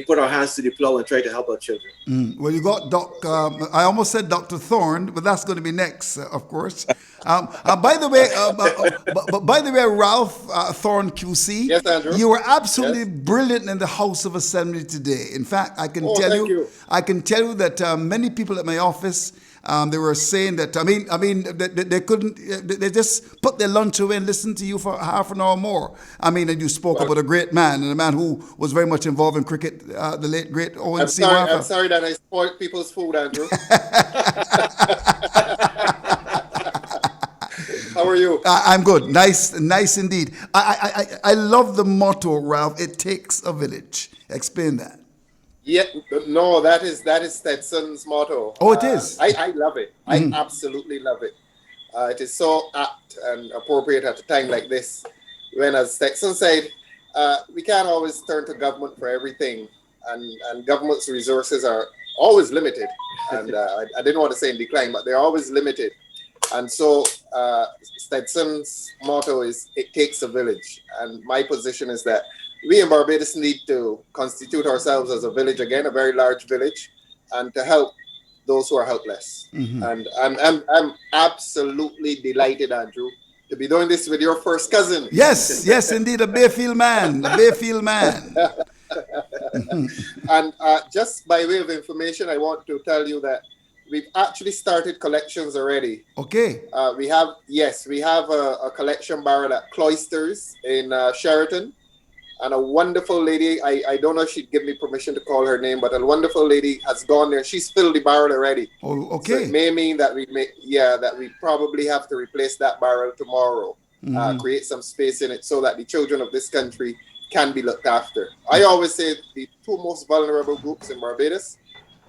put our hands to the plow and try to help our children. Well, you got I almost said Dr. Thorne, but that's going to be next, of course. By the way, Ralph Thorne QC, yes, Andrew. You were absolutely brilliant in the House of Assembly today. In fact, I can tell you that many people at my office. They were saying that, they couldn't, they just put their lunch away and listened to you for half an hour more. And you spoke about a great man, and a man who was very much involved in cricket, the late, great Owen C. Martha. I'm sorry that I spoiled people's food, Andrew. How are you? I'm good. Nice indeed. I love the motto, Ralph, it takes a village. Explain that. Yeah, no, that is Stetson's motto. Oh, it is? I love it. I absolutely love it. It is so apt and appropriate at a time like this, when, as Stetson said, we can't always turn to government for everything, and government's resources are always limited. And I didn't want to say in decline, but they're always limited. And so Stetson's motto is, it takes a village. And my position is that we in Barbados need to constitute ourselves as a village again, a very large village, and to help those who are helpless. Mm-hmm. And I'm absolutely delighted, Andrew, to be doing this with your first cousin. Yes, indeed, a Bayfield man, And just by way of information, I want to tell you that we've actually started collections already. Okay. We have a collection barrel at Cloisters in Sheraton. And a wonderful lady, I don't know if she'd give me permission to call her name, but a wonderful lady has gone there. She's filled the barrel already. Oh, okay. So it may mean that we probably have to replace that barrel tomorrow, create some space in it so that the children of this country can be looked after. I always say the two most vulnerable groups in Barbados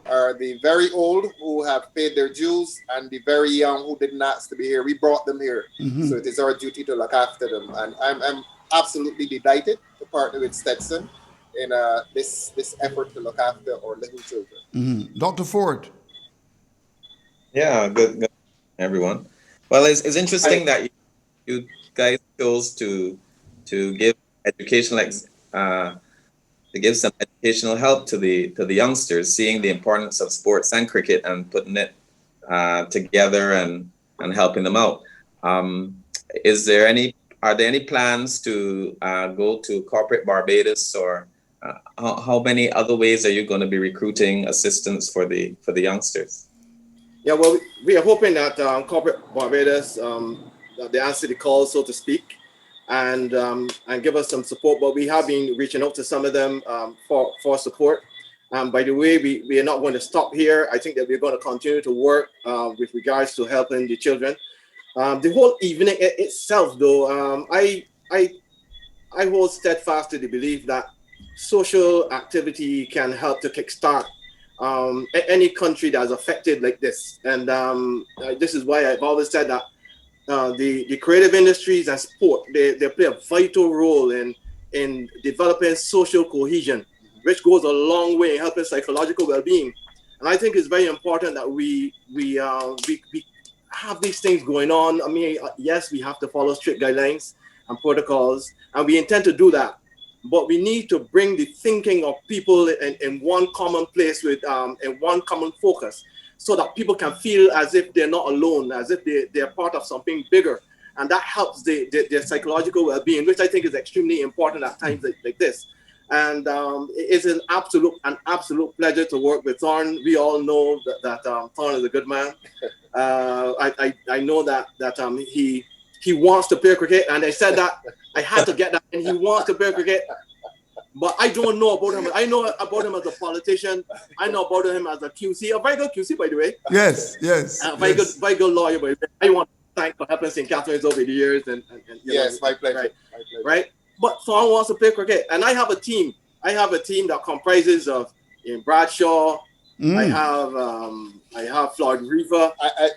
are the very old who have paid their dues and the very young who didn't ask to be here. We brought them here. Mm-hmm. So it is our duty to look after them. And I'm absolutely delighted to partner with Stetson in this effort to look after our little children. Mm-hmm. Dr. Forde. Yeah, good everyone. Well, it's interesting that you guys chose to give educational to give some educational help to the youngsters, seeing the importance of sports and cricket and putting it together and helping them out. Are there any plans to go to corporate Barbados, or how many other ways are you going to be recruiting assistance for the youngsters? Yeah, well, we are hoping that corporate Barbados they answer the call, so to speak, and give us some support. But we have been reaching out to some of them for support. By the way, we are not going to stop here. I think that we're going to continue to work with regards to helping the children. The whole evening itself, though, I hold steadfast to the belief that social activity can help to kickstart any country that's affected like this. And this is why I've always said that the creative industries and sport, they play a vital role in developing social cohesion, which goes a long way in helping psychological well-being. And I think it's very important that we have these things going on. I mean, yes, we have to follow strict guidelines and protocols, and we intend to do that. but we need to bring the thinking of people in one common place with in one common focus, so that people can feel as if they're not alone, as if they're part of something bigger, and that helps their psychological well-being, which I think is extremely important at times like this. And it's an absolute pleasure to work with Thorn. We all know that Thorn is a good man. I know that he wants to play cricket, and I said that I had to get that, and he wants to play cricket. But I don't know about him. I know about him as a politician. I know about him as a QC, a very good QC, by the way. Yes. Very good lawyer, by the way. I want to thank for helping St. Catherine's over the years. And yes, my pleasure. Right, my pleasure. right. But Thorn wants to play cricket, and I have a team. I have a team that comprises of Bradshaw. I have Forde Riva. I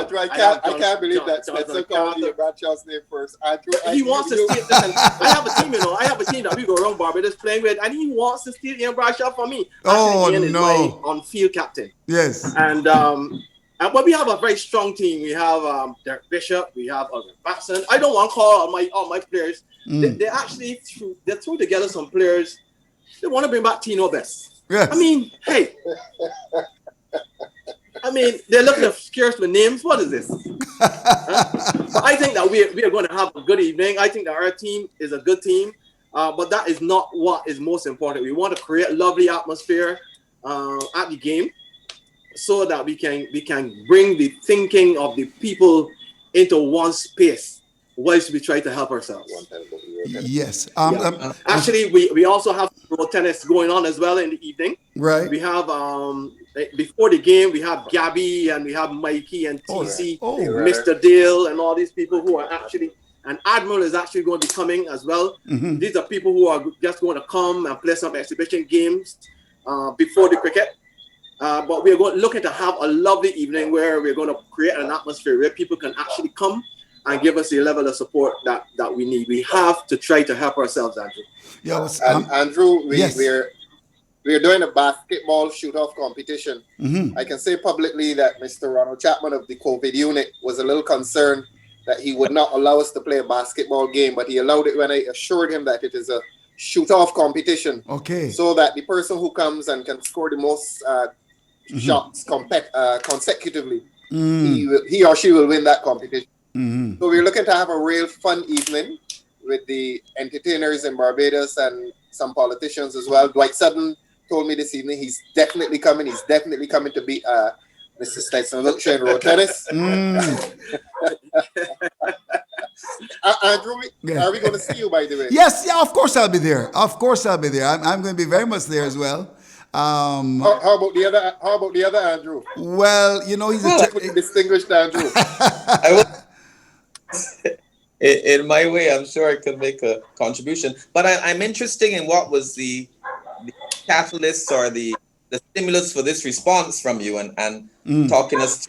can't believe that Spencer called me Bradshaw's name first. Andrew, he wants to steal. Listen, I have a team, I have a team that we go around Barbados playing with, and he wants to steal Ian Bradshaw from me. Oh, Ian is my on-field captain. Yes. But we have a very strong team. We have Derek Bishop. We have Batson. I don't want to call all my players. They actually threw together some players. They want to bring back Tino Best. Yes. I mean, hey. They're looking at scarce with names. What is this? But I think that we are going to have a good evening. I think that our team is a good team. But that is not what is most important. We want to create a lovely atmosphere at the game, so that we can bring the thinking of the people into one space whilst we try to help ourselves. Yes. Actually, we also have road tennis going on as well in the evening. Right. We have before the game, we have Gabby and we have Mikey and TC, Mr. Dale, and all these people who are actually, and Admiral is actually going to be coming as well. Mm-hmm. These are people who are just going to come and play some exhibition games before the cricket. But we're looking to have a lovely evening where we're going to create an atmosphere where people can actually come and give us the level of support that we need. We have to try to help ourselves, Andrew. Yes. Andrew, we're doing a basketball shoot-off competition. Mm-hmm. I can say publicly that Mr. Ronald Chapman of the COVID unit was a little concerned that he would not allow us to play a basketball game, but he allowed it when I assured him that it is a shoot-off competition. Okay. So that the person who comes and can score the most shots consecutively, he or she will win that competition. Mm-hmm. So we're looking to have a real fun evening with the entertainers in Barbados and some politicians as well. Dwight Sutton told me this evening he's definitely coming. He's definitely coming to beat Mr. Stetson Wiltshire in road tennis. Andrew, are we going to see you, by the way? Yes, yeah, of course I'll be there. I'm going to be very much there as well. How about the other Andrew? Well, he's a distinguished Andrew. In my way, I'm sure I could make a contribution. But I'm interested in what was the catalyst or the stimulus for this response from you and talking us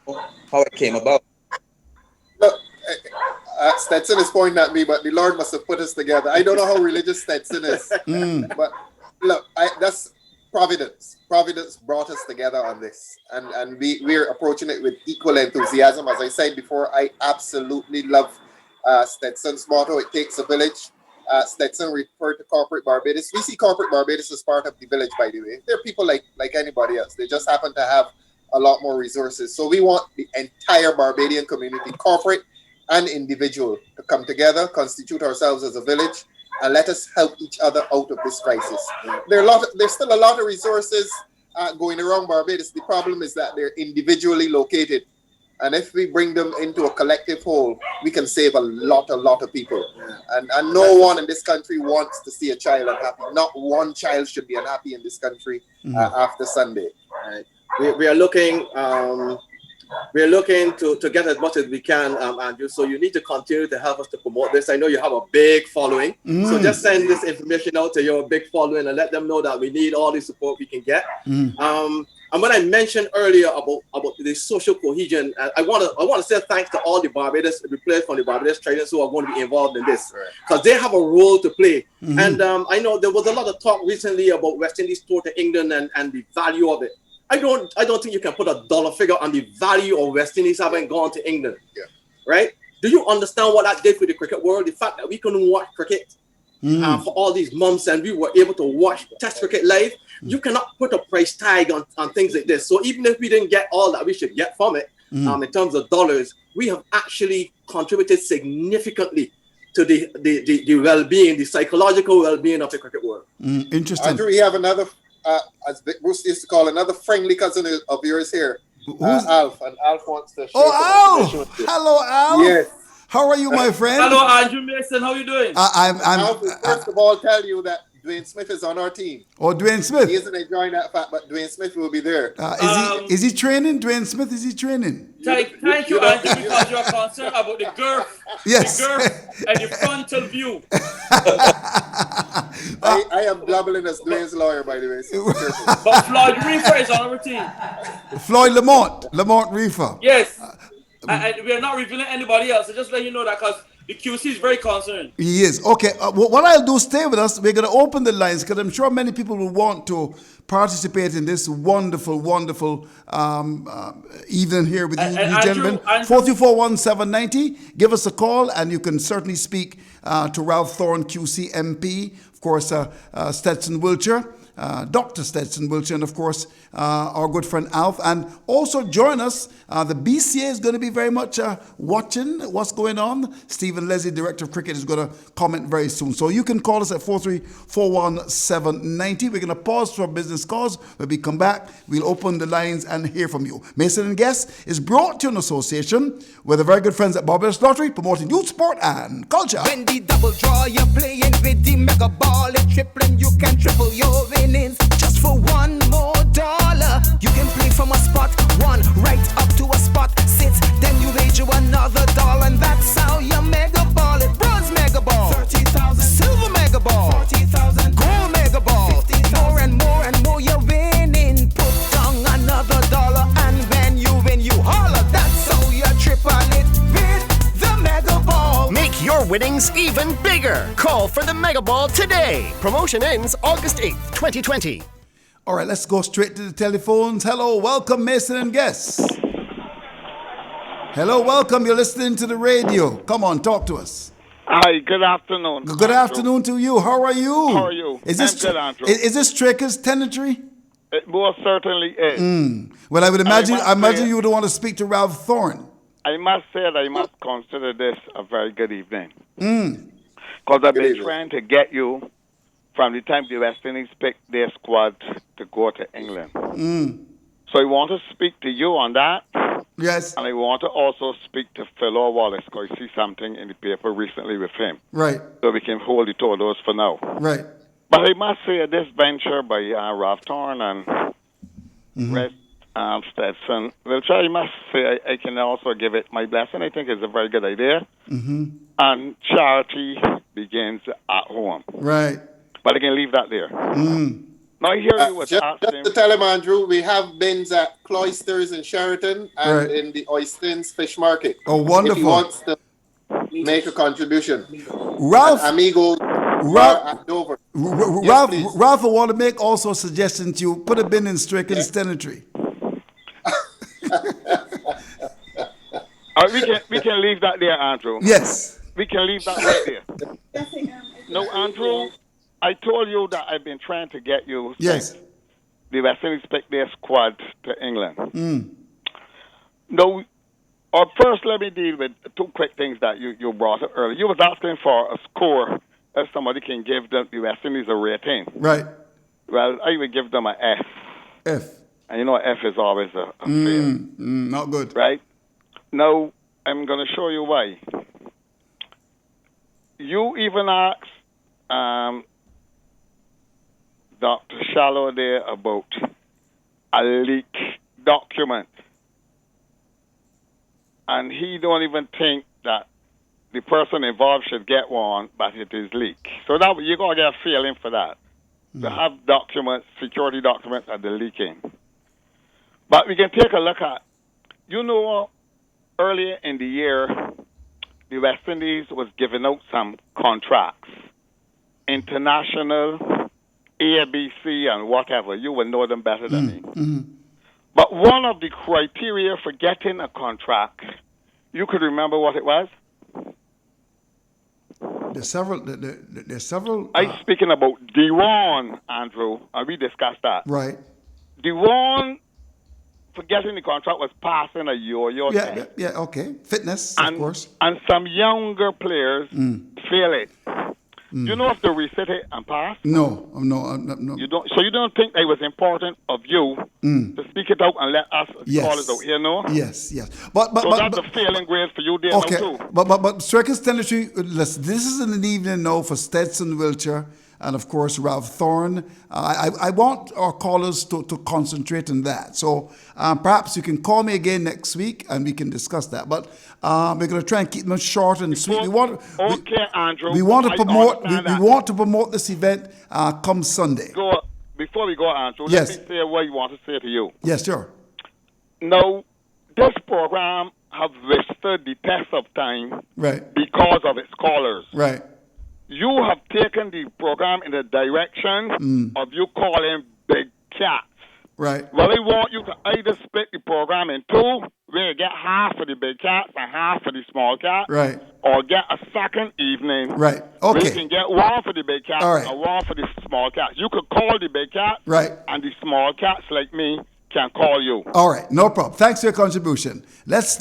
through how it came about. Look, Stetson is pointing at me, but the Lord must have put us together. I don't know how religious Stetson is, but look, that's Providence. Providence brought us together on this, and we're approaching it with equal enthusiasm. As I said before, I absolutely love Stetson's motto, "It takes a village." Stetson referred to corporate Barbados. We see corporate Barbados as part of the village, by the way. They're people like anybody else. They just happen to have a lot more resources. So we want the entire Barbadian community, corporate and individual, to come together, constitute ourselves as a village, and let us help each other out of this crisis. There's still a lot of resources going around Barbados. The problem is that they're individually located. And if we bring them into a collective whole, we can save a lot of people. And no one in this country wants to see a child unhappy. Not one child should be unhappy in this country after Sunday. Right. We are looking to get as much as we can, Andrew. So you need to continue to help us to promote this. I know you have a big following. So just send this information out to your big following and let them know that we need all the support we can get. And when I mentioned earlier about the social cohesion, I want to say thanks to all the players from the Barbados Tridents who are going to be involved in this, because they have a role to play. And I know there was a lot of talk recently about West Indies tour to England and the value of it. I don't think you can put a dollar figure on the value of West Indies having gone to England. Right? Do you understand what that did for the cricket world? The fact that we couldn't watch cricket for all these months, and we were able to watch Test cricket live. You cannot put a price tag on things like this. So even if we didn't get all that we should get from it, in terms of dollars, we have actually contributed significantly to the well-being, the psychological well-being of the cricket world. Interesting. Andrew, we have another, as Bruce used to call, another friendly cousin of yours here, Alf, and Alf wants to share. Oh, Al! Hello, Al. Yes. How are you, my friend? Hello, Andrew Mason. How are you doing? Alf will first of all tell you that Dwayne Smith is on our team. Oh, Dwayne Smith. He isn't enjoying that fact, but Dwayne Smith will be there. Is he training? Dwayne Smith, is he training? Thank you, Andrew, because you are concerned about the girth, Yes. the girth and the frontal view. I am blabbling as Dwayne's lawyer, by the way. So But Floyd Reefer is on our team. Floyd Lamont Reefer. Yes. And we are not revealing anybody else. So just let you know that because the QC is very concerned. He is. Okay, what I'll do, stay with us. We're going to open the lines because I'm sure many people will want to participate in this wonderful, wonderful evening here with you gentlemen. 4241790. Give us a call and you can certainly speak to Ralph Thorne, QC MP, of course, Stetson Wiltshire. Dr. Stetson Wiltshire, and of course, our good friend Alf. And also join us. The BCA is going to be very much watching what's going on. Stephen Leslie, Director of Cricket, is going to comment very soon. So you can call us at 4341790. We're going to pause for business calls. When we come back, we'll open the lines and hear from you. Mason and Guest is brought to you in association with the very good friends at Barbados Lottery, promoting youth sport and culture. When the double draw, you're playing with the mega ball. It's tripling, you can triple your winnings. Just for $1 more, you can play from a spot one right up to a spot six. Then you wager another $1, and that's how you mega ball it. Bronze mega ball, 30,000. Silver mega ball, 40,000. Gold mega ball, 50,000. More and more you're winning. Put down another $1, and when you win, you holler. That's how you triple it with the mega ball. Make your winnings even bigger. Call for the Mega Ball today. Promotion ends August 8th, 2020. All right, let's go straight to the telephones. Hello, welcome, Mason and Guest. Hello, welcome. You're listening to the radio. Come on, talk to us. Hi, good afternoon. Good afternoon to you. How are you? How are you? Is this I'm good, Andrew. Is this Tricker's tenantry? It most certainly is. Well, I would imagine you would want to speak to Ralph Thorne. I must say that I must consider this a very good evening. Because I've been trying to get you from the time the West Indies picked their squad to go to England. So I want to speak to you on that. Yes. And I want to also speak to Phil Wallace, because I see something in the paper recently with him. Right. So we can hold the two of those for now. Right. But I must say this venture by Ralph Thorne and Red Stetson, which I must say I can also give it my blessing. I think it's a very good idea. And charity begins at home. Right. But I can leave that there. Now I hear you was just asking. to tell him, Andrew, we have bins at Cloisters in Sheraton and in the Oystins Fish Market. Oh, wonderful. If he wants to make a contribution. Ralph. Amigo at Dover. Ralph will want to make also a suggestion to you. Put a bin in Strickland's tenantry. We can leave that there, Andrew. Yes. We can leave that right there. No, Andrew, I told you that I've been trying to get you. Yes. The West Indies picked their squad to England. No, first let me deal with two quick things that you brought up earlier. You was asking for a score if somebody can give the West Indies a rating. Right. Well, I would give them an F. F. And you know F is always a fail. Not good. Right? Now, I'm going to show you why. You even asked Dr. Shallow there about a leak document. And he don't even think that the person involved should get one, but it is leaked. So that you're going to get a feeling for that. To have documents, security documents at the leaking. But we can take a look at, earlier in the year, the West Indies was giving out some contracts. International, ABC, and whatever. You will know them better than me. But one of the criteria for getting a contract, you could remember what it was? There's several. There's several. I'm speaking about Devon, Andrew, and we discussed that. Right. Devon, forgetting the contract, was passing a yo-yo thing. Yeah. Okay. Fitness, of course. And some younger players feel it. You know if they reset it and pass? No. You don't. So you don't think it was important of you to speak it out and let us call it out here, no? Yes. But that's a failing grade for you there okay. now too. But Striker's Tenantry, listen, this is an evening now for Stetson Wiltshire and of course Ralph Thorne. I want our callers to concentrate on that. So perhaps you can call me again next week and we can discuss that. But we're going to try and keep them short and sweet. Andrew. We want to promote this event come Sunday. Before we go, Andrew, yes. Let me say what you want to say to you. Yes, sure. Now, this program have withstood the test of time because of its callers. Right. You have taken the program in the direction of you calling big cats. Right. Well, they want you to either split the program in two, where you get half of the big cats and half of the small cats. Right. Or get a second evening. Right. Okay. Where you can get one for the big cats and one for the small cats. You could call the big cats. Right. And the small cats like me can call you. All right. No problem. Thanks for your contribution. Let's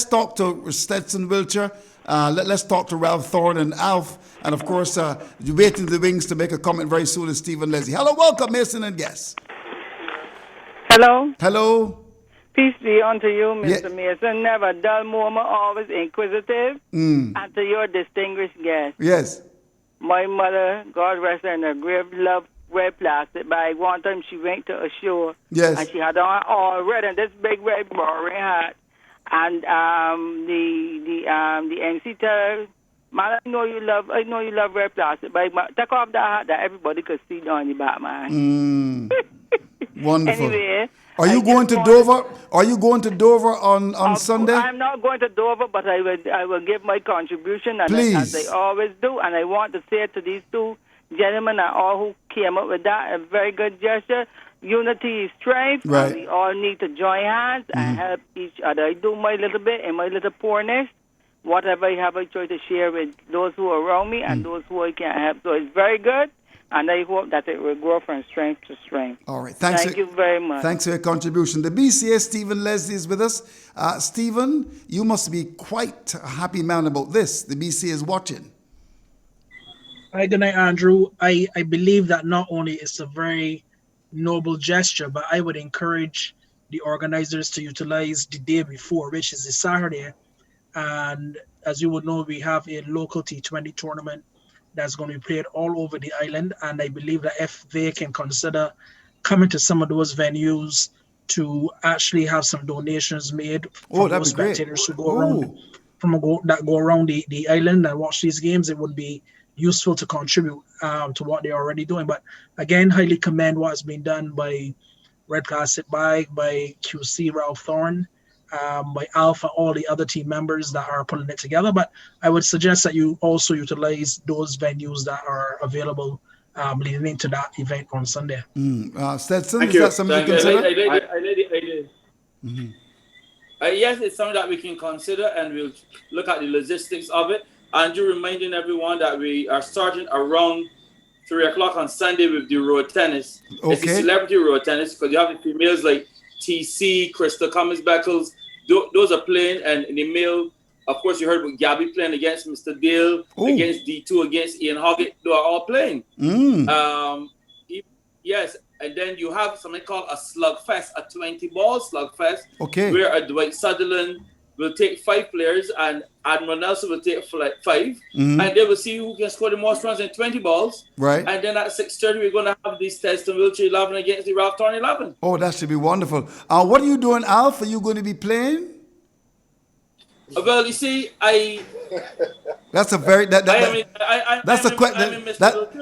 talk to Stetson Wiltshire. Let's talk to Ralph Thorne and Alf. And of course, you're waiting in the wings to make a comment very soon is Stephen Leslie. Hello, welcome, Mason and guests. Hello. Peace be unto you, Mr. Mason. Never dull moment, always inquisitive. And to your distinguished guest. Yes. My mother, God rest her in her grave, loved red plastic bag. One time she went to a show. Yes. And she had on all red and this big red boring hat. And the MC tell her, man, I know you love red plastic bag. Take off that hat that everybody could see down the back, man. Wonderful. Anyway, are you going to Dover? Are you going to Dover on Sunday? I'm not going to Dover, but I will give my contribution, and as I always do. And I want to say to these two gentlemen and all who came up with that, a very good gesture. Unity is strength. Right. And we all need to join hands and help each other. I do my little bit in my little poorness. Whatever I have, I try to share with those who are around me and those who I can't help. So it's very good. And I hope that it will grow from strength to strength. All right. Thank you very much. Thanks for your contribution. The BCA, Stephen Leslie, is with us. Stephen, you must be quite a happy man about this. The BCA is watching. Hi, good night, Andrew. I believe that not only it's a very noble gesture, but I would encourage the organizers to utilize the day before, which is the Saturday. And as you would know, we have a local T20 tournament that's going to be played all over the island. And I believe that if they can consider coming to some of those venues to actually have some donations made from those spectators who go around, that go around the island and watch these games, it would be useful to contribute to what they're already doing. But again, highly commend what has been done by Red Plastic Bag, by QC Ralph Thorne, by Alpha, all the other team members that are putting it together. But I would suggest that you also utilize those venues that are available leading into that event on Sunday. Stetson, is that something you consider? Yes, it's something that we can consider, and we'll look at the logistics of it. Andrew reminding everyone that we are starting around 3 o'clock on Sunday with the road tennis. Okay. It's a celebrity road tennis because you have the females like TC, Crystal Cummins-Beckles. Those are playing, and in the male, of course, you heard with Gabby playing against Mr. Dale, against D2, against Ian Hoggett. They are all playing. Yes, and then you have something called a slugfest, a 20-ball slugfest, where Dwight Sutherland will take 5 players and Admiral Nelson will take 5, and they will see who can score the most runs in 20 balls. Right. And then at 6:30, we're going to have this test in Wiltshire 11 against the Ralph Thorne 11. Oh, that should be wonderful. What are you doing, Alf? Are you going to be playing? Well, you see, that's a very that's a question.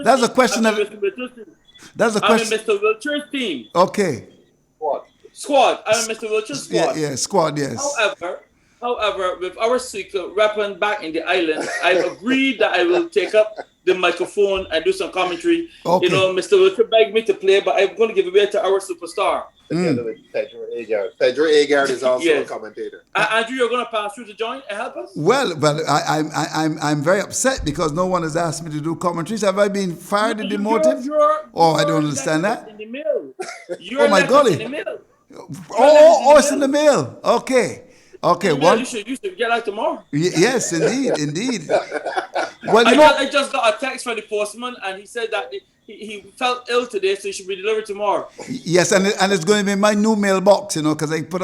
That's a question I'm in Mr. Wiltshire's team. Okay. Squad. I'm in Mr. Wiltshire's squad. Yeah, squad. Yes. However, with our secret weapon back in the island, I've agreed that I will take up the microphone and do some commentary. Okay. You know, Mr. Wilker begged me to play, but I'm going to give it away to our superstar. Together with Pedro Agard. Pedro Agard is also Yes. a commentator. Andrew, you're going to pass through to join and help us? Well, I'm very upset because no one has asked me to do commentaries. Have I been fired and demoted? I don't understand that. In the mail. Oh my golly! In the mail. It's in the mail. Okay. Well, you should get out tomorrow. Yes, indeed. Well, I just got a text from the postman, and he said that he felt ill today, so it should be delivered tomorrow. Yes, and it's going to be in my new mailbox, because I put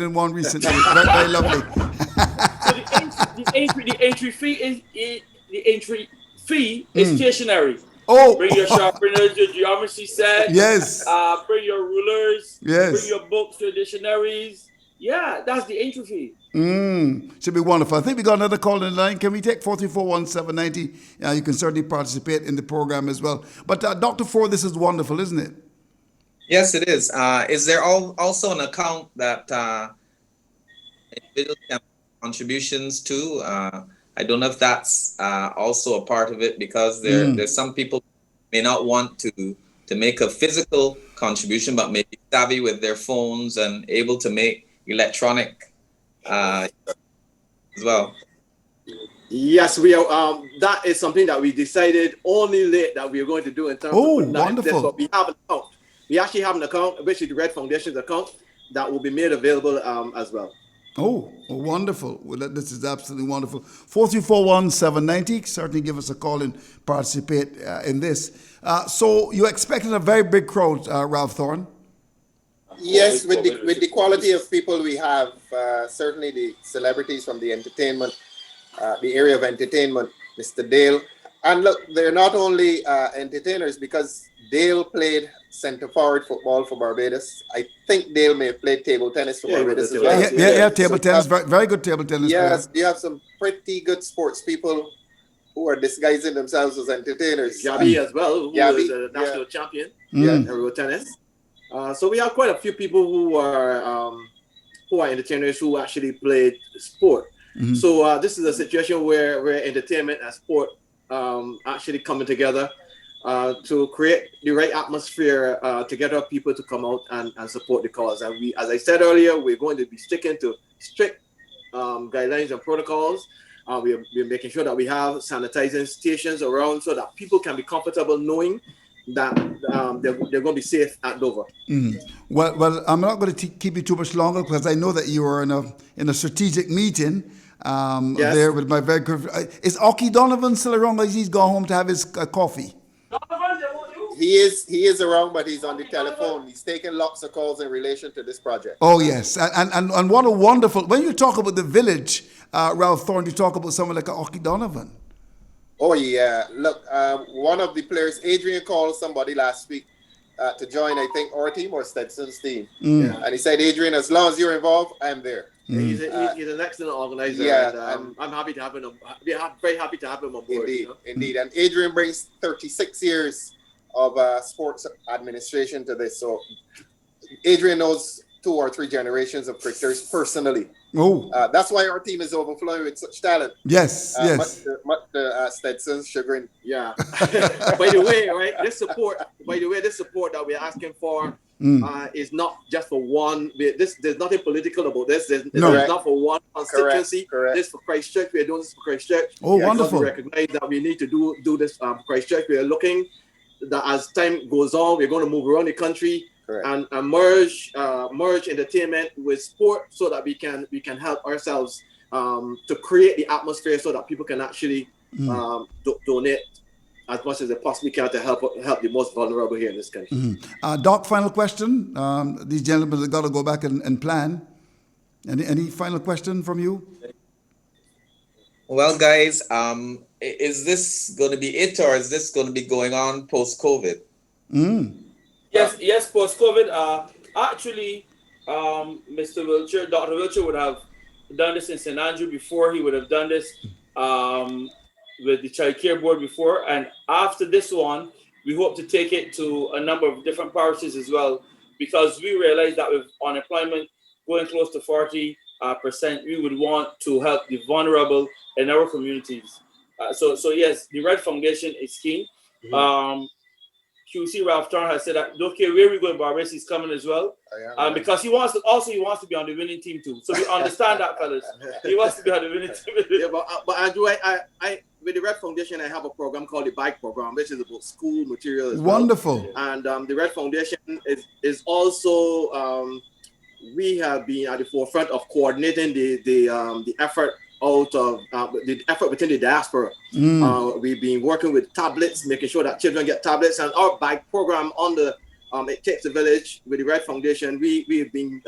in one recently. Very, very lovely. So the entry fee is stationary. Oh, bring your sharpeners, your geometry set. Yes. Bring your rulers. Yes. Bring your books, your dictionaries. Yeah, that's the entry fee. Should be wonderful. I think we got another call in the line. Can we take 441790? You can certainly participate in the program as well. But Dr. Forde, this is wonderful, isn't it? Yes, it is. Is there also an account that individuals can contributions to? I don't know if that's also a part of it, because there's some people may not want to make a physical contribution, but may be savvy with their phones and able to make electronic as well. Yes, we are. That is something that we decided only late that we are going to do in terms of wonderful. But we have an account. We actually have an account, which is the Red Foundation's account, that will be made available as well. Oh, wonderful. Well, this is absolutely wonderful. 4341790, certainly give us a call and participate in this. So you expected a very big crowd, Ralph Thorne? Yes, with the quality of people we have, certainly the celebrities from the entertainment, the area of entertainment, Mr. Dale. And look, they're not only entertainers, because Dale played center forward football for Barbados. I think Dale may have played table tennis for Barbados as well. Yeah, table tennis, very good table tennis. Yes, you have some pretty good sports people who are disguising themselves as entertainers. Gabby as well, who is a national champion in road tennis. So we have quite a few people who are entertainers who actually played sport. So this is a situation where entertainment and sport actually coming together to create the right atmosphere to get our people to come out and support the cause. And we, as I said earlier, we're going to be sticking to strict guidelines and protocols. We're making sure that we have sanitizing stations around so that people can be comfortable knowing that they're going to be safe at Dover. Well, I'm not going to keep you too much longer, because I know that you are in a strategic meeting there with my very good. Is Oki Donovan still around? Like he's gone home to have his coffee? He is around, but he's on the telephone. He's taking lots of calls in relation to this project. Oh yes, and what a wonderful. When you talk about the village, Ralph Thorne, you talk about someone like Oki Donovan. Oh yeah, look, one of the players, Adrian, called somebody last week to join, I think, our team or Stetson's team, and he said, Adrian, as long as you're involved, I'm there. He's an excellent organizer. Yeah, and I'm happy to have him. Very happy to have him on board. Indeed. And Adrian brings 36 years of sports administration to this. So Adrian knows 2 or 3 generations of cricketers personally. Oh, that's why our team is overflowing with such talent. Yes. Much to Stetson's chagrin. Yeah. By the way, right? This support that we're asking for is not just for one. There's nothing political about this. It's not for one constituency. Correct. This is for Christchurch. We're doing this for Christchurch. Oh, wonderful. We recognize that we need to do this for Christchurch. We are looking that as time goes on, we're going to move around the country. And merge entertainment with sport so that we can help ourselves to create the atmosphere so that people can actually donate as much as they possibly can to help the most vulnerable here in this country. Doc, final question. These gentlemen have got to go back and plan. Any final question from you? Well, guys, is this going to be it, or is this going to be going on post-COVID? Yes, post-COVID. Actually, Mr. Wilcher, Dr. Wilcher would have done this in St. Andrew before. He would have done this with the Child Care Board before. And after this one, we hope to take it to a number of different parishes as well, because we realize that with unemployment going close to 40%, we would want to help the vulnerable in our communities. So yes, the Red Foundation is keen. QC Ralph Turner has said that okay, where we go in Barbados, he's coming as well. Because he wants to be on the winning team too. So we understand that, fellas. He wants to be on the winning team. Yeah, but Andrew, I with the Red Foundation, I have a program called the Bike Program, which is about school material as Wonderful. well. And the Red Foundation is also we have been at the forefront of coordinating the effort out of the effort within the diaspora. We've been working with tablets, making sure that children get tablets, and our bike program on the It Takes a Village with the Red Foundation. We've been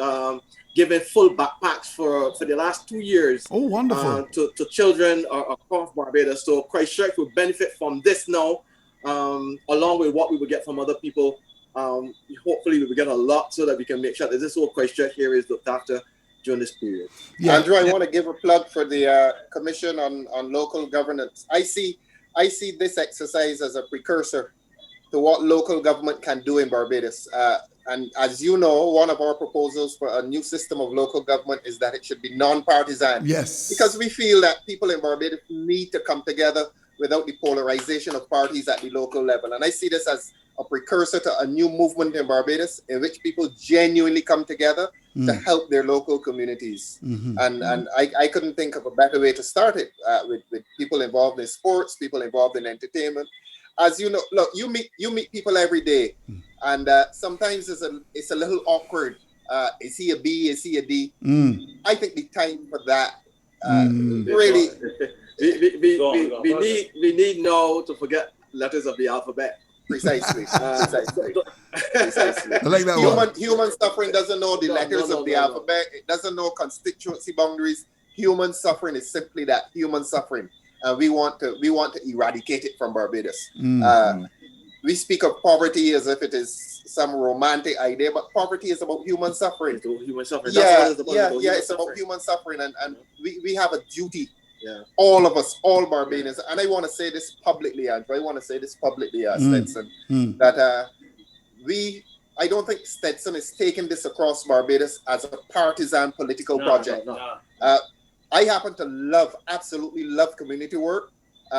giving full backpacks for the last 2 years. Oh, wonderful! To children across Barbados. So Christchurch will benefit from this now, along with what we will get from other people. Hopefully, we will get a lot so that we can make sure that this whole Christchurch area is looked after during this period. Yeah. Andrew, I want to give a plug for the Commission on Local Governance. I see this exercise as a precursor to what local government can do in Barbados. And as you know, one of our proposals for a new system of local government is that it should be non-partisan. Yes. Because we feel that people in Barbados need to come together without the polarization of parties at the local level. And I see this as a precursor to a new movement in Barbados in which people genuinely come together to help their local communities. And I couldn't think of a better way to start it with people involved in sports, people involved in entertainment. As you know, look, you meet people every day, and sometimes it's a little awkward. Is he a B? Is he a D? I think the time for that really. We need now to forget letters of the alphabet. Precisely. Precisely. I like that human suffering doesn't know the letters of the alphabet. It doesn't know constituency boundaries. Human suffering is simply that, human suffering. We want to eradicate it from Barbados. We speak of poverty as if it is some romantic idea, but poverty is about human suffering. Human suffering. It's about human suffering, and we have a duty. Yeah. All of us, all Barbadians, and I want to say this publicly, Andrew. I want to say this publicly, Stetson, that I don't think Stetson is taking this across Barbados as a partisan political project. No. I happen to absolutely love community work.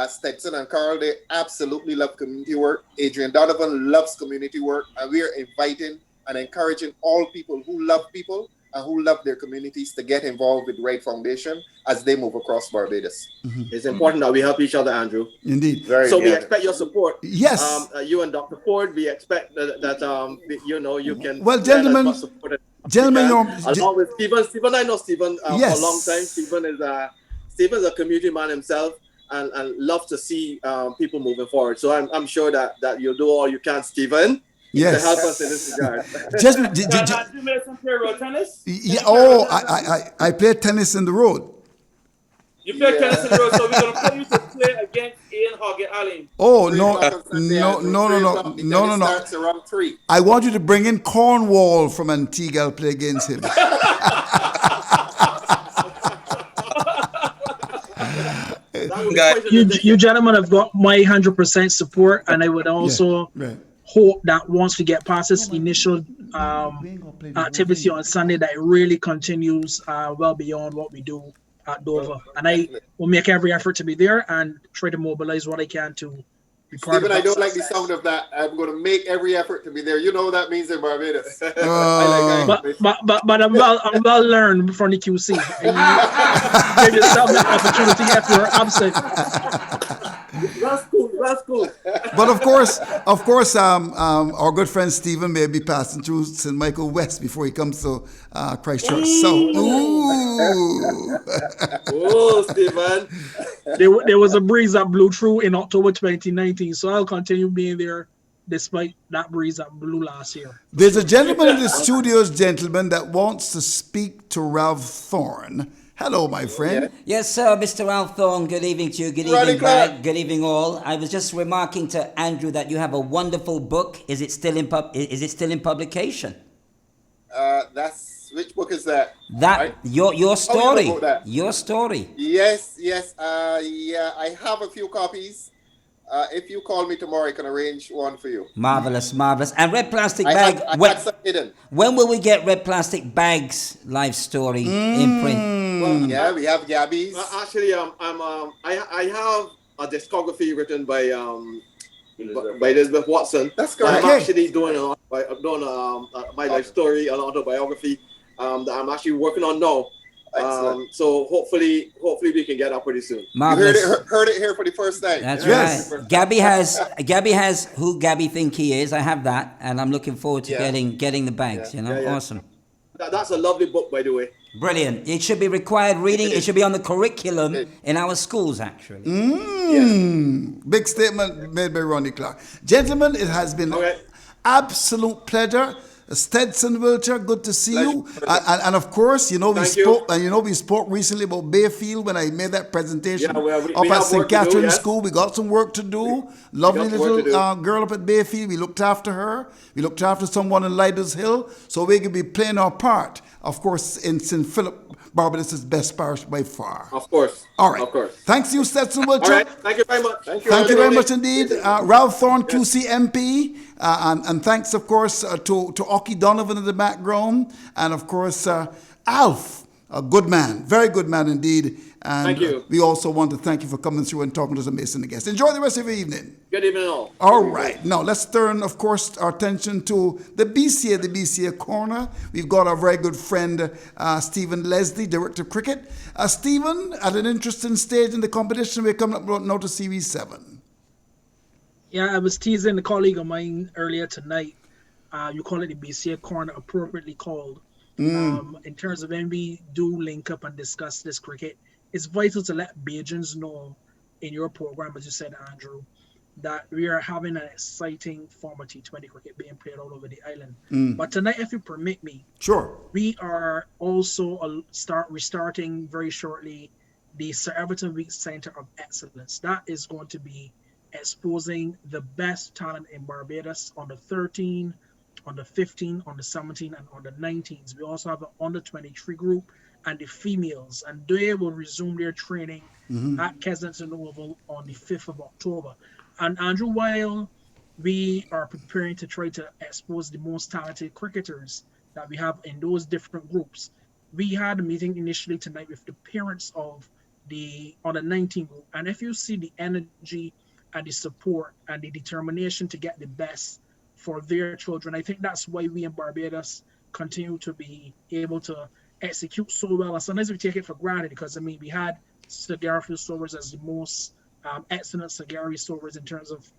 Stetson and Carl, they absolutely love community work. Adrian Donovan loves community work, and we are inviting and encouraging all people who love people and who love their communities to get involved with the Right Foundation as they move across Barbados. It's important that we help each other, Andrew. Indeed. We expect your support. Yes. You and Dr. Forde, we expect that you can. Well, gentlemen, along with Stephen. Stephen, I know Stephen for a long time. Stephen's a community man himself, and loves to see people moving forward. So I'm sure that you'll do all you can, Stephen. Yes. To help us in this regard. Did you make some road tennis? Yeah. I played tennis in the road. You played tennis in the road, so we're gonna put you to play against Ian Hoggett Allen. Oh no! Around 3. I want you to bring in Cornwall from Antigua. I'll play against him. You gentlemen have got my 100% support, and I would also hope that once we get past this initial activity on Sunday, that it really continues well beyond what we do at Dover. And I will make every effort to be there and try to mobilize what I can to be part Stephen, of I don't like the sound of that. I'm going to make every effort to be there. You know what that means in Barbados. But I'm well learned from the QC. Give yourself the opportunity if you're absent. That's cool. But of course, our good friend Stephen may be passing through St. Michael West before he comes to Christchurch. So, Stephen. There was a breeze that blew through in October 2019, so I'll continue being there despite that breeze that blew last year. There's a gentleman in the studios, gentlemen, that wants to speak to Ralph Thorne. Hello, my friend. Yes, sir, Mr. Ralph Thorne. Good evening to you. Good evening, Brad. Good evening, all. I was just remarking to Andrew that you have a wonderful book. Is it still in publication? Which book is that? Your story. Your story. Yes. I have a few copies. If you call me tomorrow, I can arrange one for you. Marvelous. And Red Plastic Bag. I had some hidden. When will we get Red Plastic Bag's life story in print? Well, we have Gabby's. Actually, I a discography written by Elizabeth Watson. That's correct. I'm actually doing my life story, an autobiography that I'm actually working on now. So hopefully we can get up pretty soon. Marvelous. You heard it here for the first time. That's right. Gabby has who Gabby think he is. I have that, and I'm looking forward to getting the bags. You know, awesome. That's a lovely book, by the way. Brilliant. It should be required reading. It should be on the curriculum in our schools, actually. Big statement made by Ronnie Clark. Gentlemen, it has been absolute pleasure. Stetson Wilcher, good to see you. And of course, we spoke recently about Bayfield when I made that presentation up at St. Catherine's School. We got some work to do. Lovely little girl up at Bayfield. We looked after her. We looked after someone in Lighters Hill. So we could be playing our part, of course, in St. Philip, Barbados' best parish by far. Of course. All right. Of course. Thanks to you, Stetson Wilcher. All right. Thank you very much. Thank you very much indeed. Ralph Thorne, QC MP. And thanks, of course, to Oki Donovan in the background. And, of course, Alf, a good man, very good man indeed. And thank you. We also want to thank you for coming through and talking to us and Mason the guest. Enjoy the rest of your evening. Good evening all. All right. Now, let's turn, of course, our attention to the BCA corner. We've got our very good friend, Stephen Leslie, Director of Cricket. Stephen, at an interesting stage in the competition, we're coming up now to Series 7. Yeah, I was teasing a colleague of mine earlier tonight. You call it the BCA corner, appropriately called. In terms of when we do link up and discuss this cricket, it's vital to let Bajans know in your program, as you said, Andrew, that we are having an exciting form of T20 cricket being played all over the island. But tonight, if you permit me, sure, we are also restarting very shortly the Sir Everton Week Center of Excellence. That is going to be exposing the best talent in Barbados on the 13, on the 15, on the 17, and on the 19s. We also have an under 23 group and the females, and they will resume their training at Kensington Oval on the 5th of October. And Andrew, while we are preparing to try to expose the most talented cricketers that we have in those different groups, we had a meeting initially tonight with the parents of the under 19 group. And if you see the energy and the support and the determination to get the best for their children, I think that's why we in Barbados continue to be able to execute so well. And sometimes we take it for granted because, I mean, we had Sir Garfield Sobers as the most excellent Sir Gary Sobers in terms of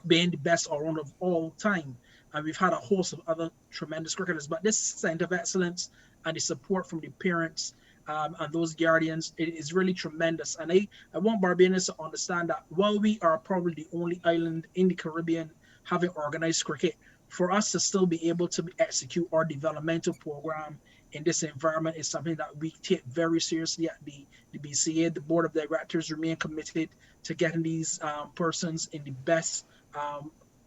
being the best all-round of all time. And we've had a host of other tremendous cricketers. But this Center of Excellence and the support from the parents and those guardians, it is really tremendous. And I want Barbadians to understand that while we are probably the only island in the Caribbean having organized cricket, for us to still be able to execute our developmental program in this environment is something that we take very seriously at the BCA. The board of directors remain committed to getting these persons in the best,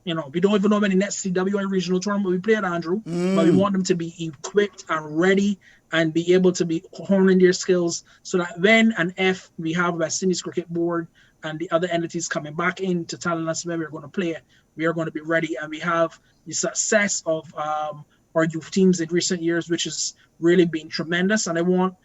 we don't even know when the next CWI regional tournament we play at, Andrew, but we want them to be equipped and ready and be able to be honing their skills so that when and if we have West Indies Cricket Board and the other entities coming back in to telling us where we're going to play, we are going to be ready. And we have the success of our youth teams in recent years, which has really been tremendous. And I want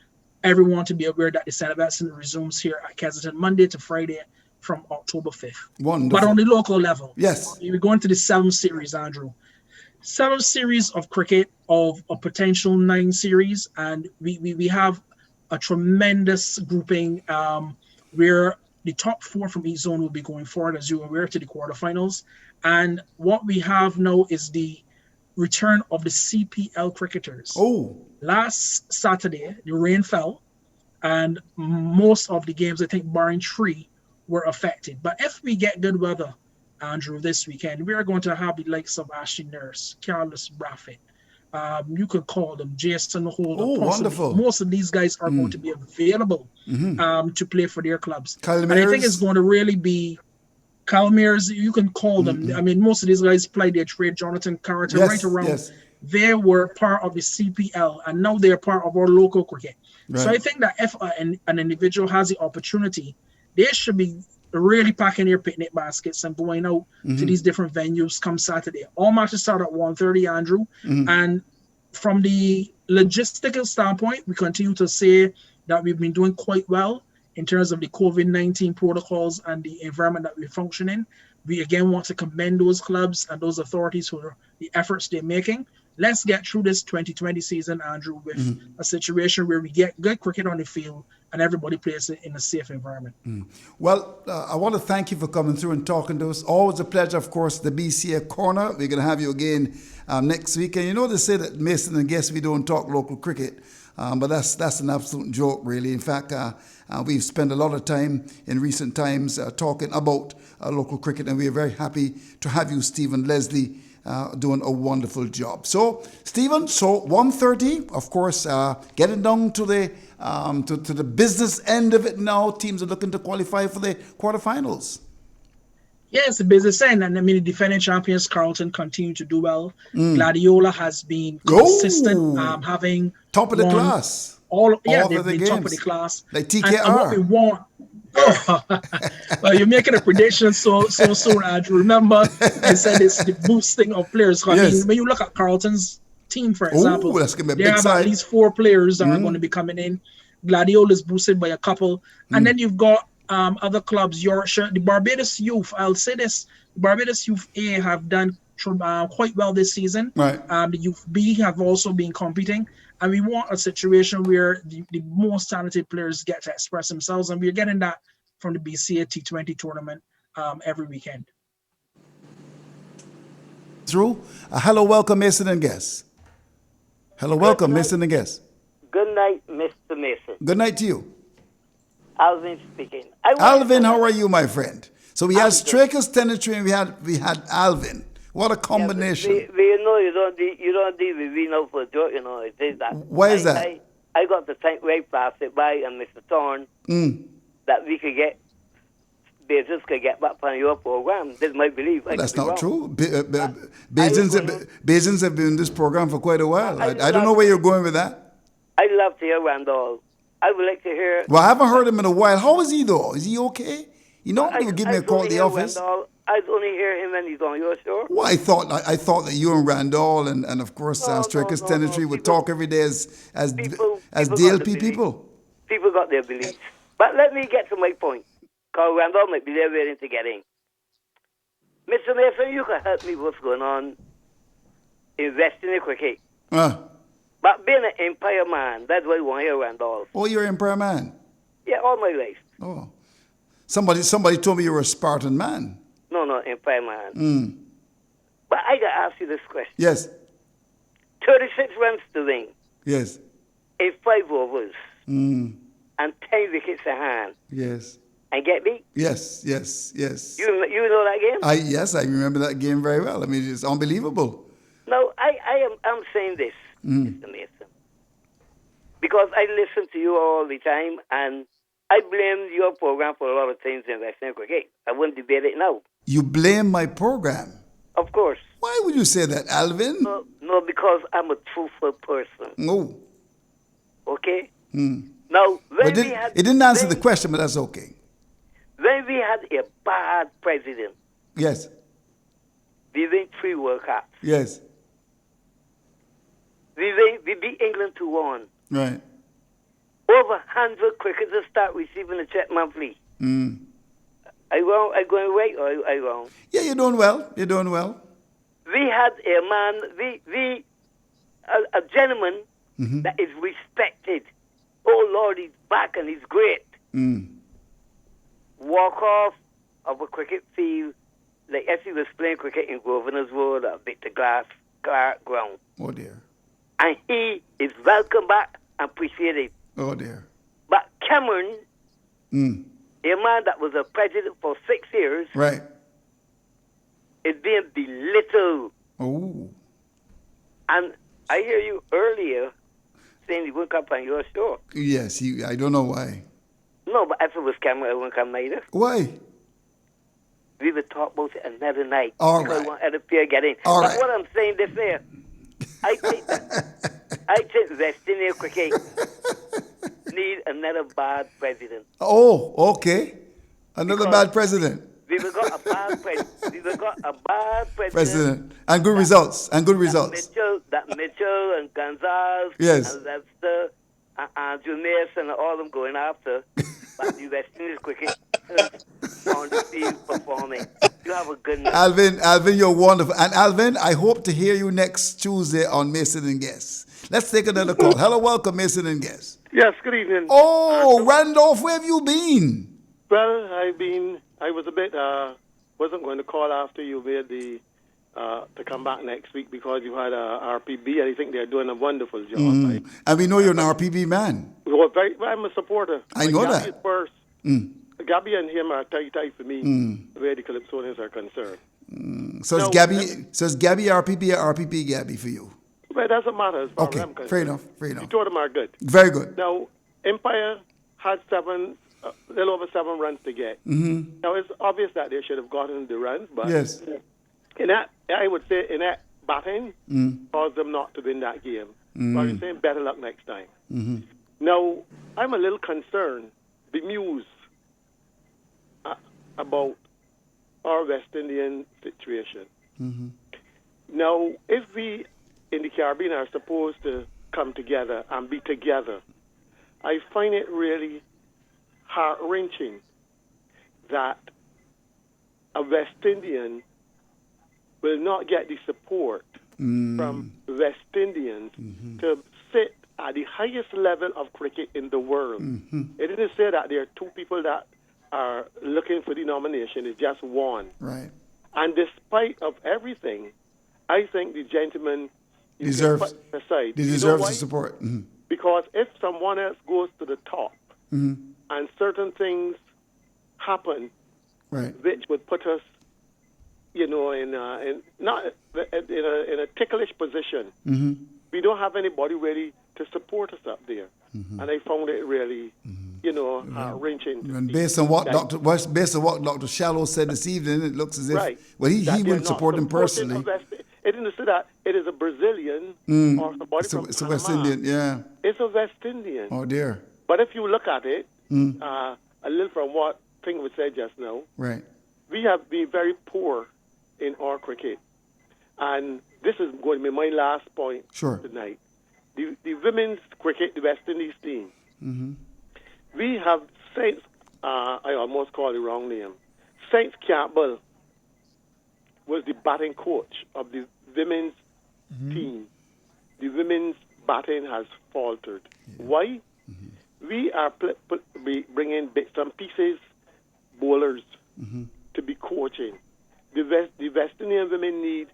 everyone to be aware that the Center of Excellence resumes here at Kensington Monday to Friday from October 5th. Wonderful. But on the local level. Yes. We're going to the 7th series, Andrew. 7th series of cricket of a potential 9 series. And we have a tremendous grouping where the top 4 from each zone will be going forward, as you're aware, to the quarterfinals. And what we have now is the return of the CPL cricketers. Last Saturday, the rain fell, and most of the games, I think barring 3, were affected. But if we get good weather, Andrew, this weekend, we are going to have the likes of Ashley Nurse, Carlos Braffett. You could call them Jason Holder. Oh, wonderful. Most of these guys are going to be available to play for their clubs. And I think it's going to really be Calmeers, you can call them. I mean, most of these guys played their trade. Jonathan Carter, right around. They were part of the CPL, and now they're part of our local cricket. Right. So I think that if an individual has the opportunity, they should be really packing their picnic baskets and going out to these different venues come Saturday. All matches start at 1:30, Andrew. And from the logistical standpoint, we continue to say that we've been doing quite well in terms of the COVID-19 protocols and the environment that we function in. We again want to commend those clubs and those authorities for the efforts they're making. Let's get through this 2020 season, Andrew, with a situation where we get good cricket on the field and everybody plays it in a safe environment. Well, I want to thank you for coming through and talking to us. Always a pleasure, of course, the BCA Corner. We're going to have you again next week. And you know they say that Mason and Guest, we don't talk local cricket. But that's an absolute joke, really. In fact, we've spent a lot of time in recent times talking about local cricket, and we are very happy to have you, Stephen Leslie, doing a wonderful job. So, Stephen, 1:30, of course, getting down to the business end of it now. Teams are looking to qualify for the quarterfinals. Yes, the business end, and I mean the defending champions Carlton continue to do well. Gladiola has been consistent, having top of the class. They've been top of the class. Like TKR. And what we want. Well, you're making a prediction so soon, Andrew. Remember, I said it's the boosting of players. I mean, when you look at Carlton's team, for example, they have at least 4 players that are going to be coming in. Gladiola is boosted by a couple, and then you've got other clubs, Yorkshire, the Barbados Youth. I'll say this: the Barbados Youth A have done quite well this season. Right. The Youth B have also been competing, and we want a situation where the most talented players get to express themselves, and we're getting that from the BCA T20 tournament every weekend. Through. Hello, welcome, Mason and Guest. Hello, welcome, Mason and Guest. Good night, Mr. Mason. Good night to you. Alvin speaking. Alvin, how are you, my friend? So we had Straker's Tenetry and we had Alvin. What a combination! Yeah, you know, you don't deal with me now for a joke. You know, it is that. Why is that? I got to thank Ray Plastic by and Mr. Thorne that we could get. Bezos could get back on your program. This might believe. That's not true. Bezos have been in this program for quite a while. I don't know where you're going with that. I'd love to hear Randall. I would like to hear. Well, I haven't heard him in a while. How is he though? Is he okay? You know, he would give me a call at the office. I only hear him when he's on your show. Well, I thought that you and Randall and of course Straker's Tenetry would talk every day as DLP people. People got their beliefs. But let me get to my point. Because Randall might be there waiting to get in. Mr. Mason, you can help me what's going on investing in cricket. But being an Empire man, that's why I want to hear Randall. Oh, you're an Empire man? Yeah, all my life. Oh. Somebody told me you were a Spartan man. No, Empire man. But I got to ask you this question. Yes. 36 runs to win. Yes. In 5 overs. And 10 wickets a hand. Yes. And get beat? Yes. You know that game? Yes, I remember that game very well. I mean, it's unbelievable. No, I'm saying this, Mr. Mason, because I listen to you all the time, and I blame your program for a lot of things in Western cricket. I wouldn't debate it now. You blame my program? Of course. Why would you say that, Alvin? No, because I'm a truthful person. No. Okay? Now, it didn't answer the question, but that's okay. When we had a bad president, yes, we win 3 World Cups. Yes. We beat England 2-1. Right. Over 100 cricketers start receiving a check monthly. I going right or I wrong? Yeah, you're doing well. We had a man, a gentleman that is respected. Oh Lord, he's back and he's great. Walk off of a cricket field like if he was playing cricket in Governor's Road or Victor Glass ground. Oh dear. And he is welcome back and appreciated. Oh dear. But Cameron, a man that was a president for 6 years, right, is being belittled. Oh. And I hear you earlier saying he won't come on your show. Yes, I don't know why. No, but if it was Cameron, I wouldn't come either. Why? We would talk about it another night. All because right. I want other people get in. All but right. what I'm saying this here, I think West Indian cricket need another bad president. Oh, okay. Another bad president. We got a bad president. And good results. That Mitchell and Gonzalez yes. and Webster Andrew Mason and all them going after, but the West Indies cricket is on the field performing. You have a good night. Alvin, you're wonderful. And Alvin, I hope to hear you next Tuesday on Mason and Guest. Let's take another call. Hello, welcome, Mason and Guest. Yes, good evening. Oh, Randolph, where have you been? Well, I was a bit, wasn't going to call after you made the, to come back next week because you had a RPB, and I think they're doing a wonderful job. And we know you're an RPB man. Well, I'm a supporter. I know Gabby that. is first. Gabby and him are tight for me, where the Calypsonians are concerned. So is Gabby RPB or RPB Gabby for you? Well, it doesn't matter as far as I'm concerned. Fair enough. The two of them are good. Very good. Now, Empire had a little over 7 runs to get. Now, it's obvious that they should have gotten the runs, but yes. In that, I would say in that batting, caused them not to win that game. So I'm saying better luck next time. Now, I'm a little concerned, bemused about our West Indian situation. Now, if we in the Caribbean are supposed to come together and be together, I find it really heart-wrenching that a West Indian will not get the support from West Indians to sit at the highest level of cricket in the world. It didn't say that there are 2 people that are looking for the nomination. It's just 1. Right. And despite of everything, I think the gentleman deserves the support. Because if someone else goes to the top and certain things happen, which would put us, in a ticklish position, we don't have anybody ready to support us up there, and I found it really, heart-wrenching. And based on what Dr. Shallow said this evening, it looks as if he wouldn't support them personally. It didn't say that it is a Brazilian or somebody from It's a Panama. West Indian, yeah. It's a West Indian. Oh dear. But if you look at it, a little from what Thing was said just now, right? We have been very poor in our cricket, and this is going to be my last point tonight. The women's cricket, the West Indies team, we have Saints. I almost called the wrong name. Saints Campbell was the batting coach of the women's team. The women's batting has faltered. Why? We are bringing some pieces bowlers to be coaching. The West Indian women need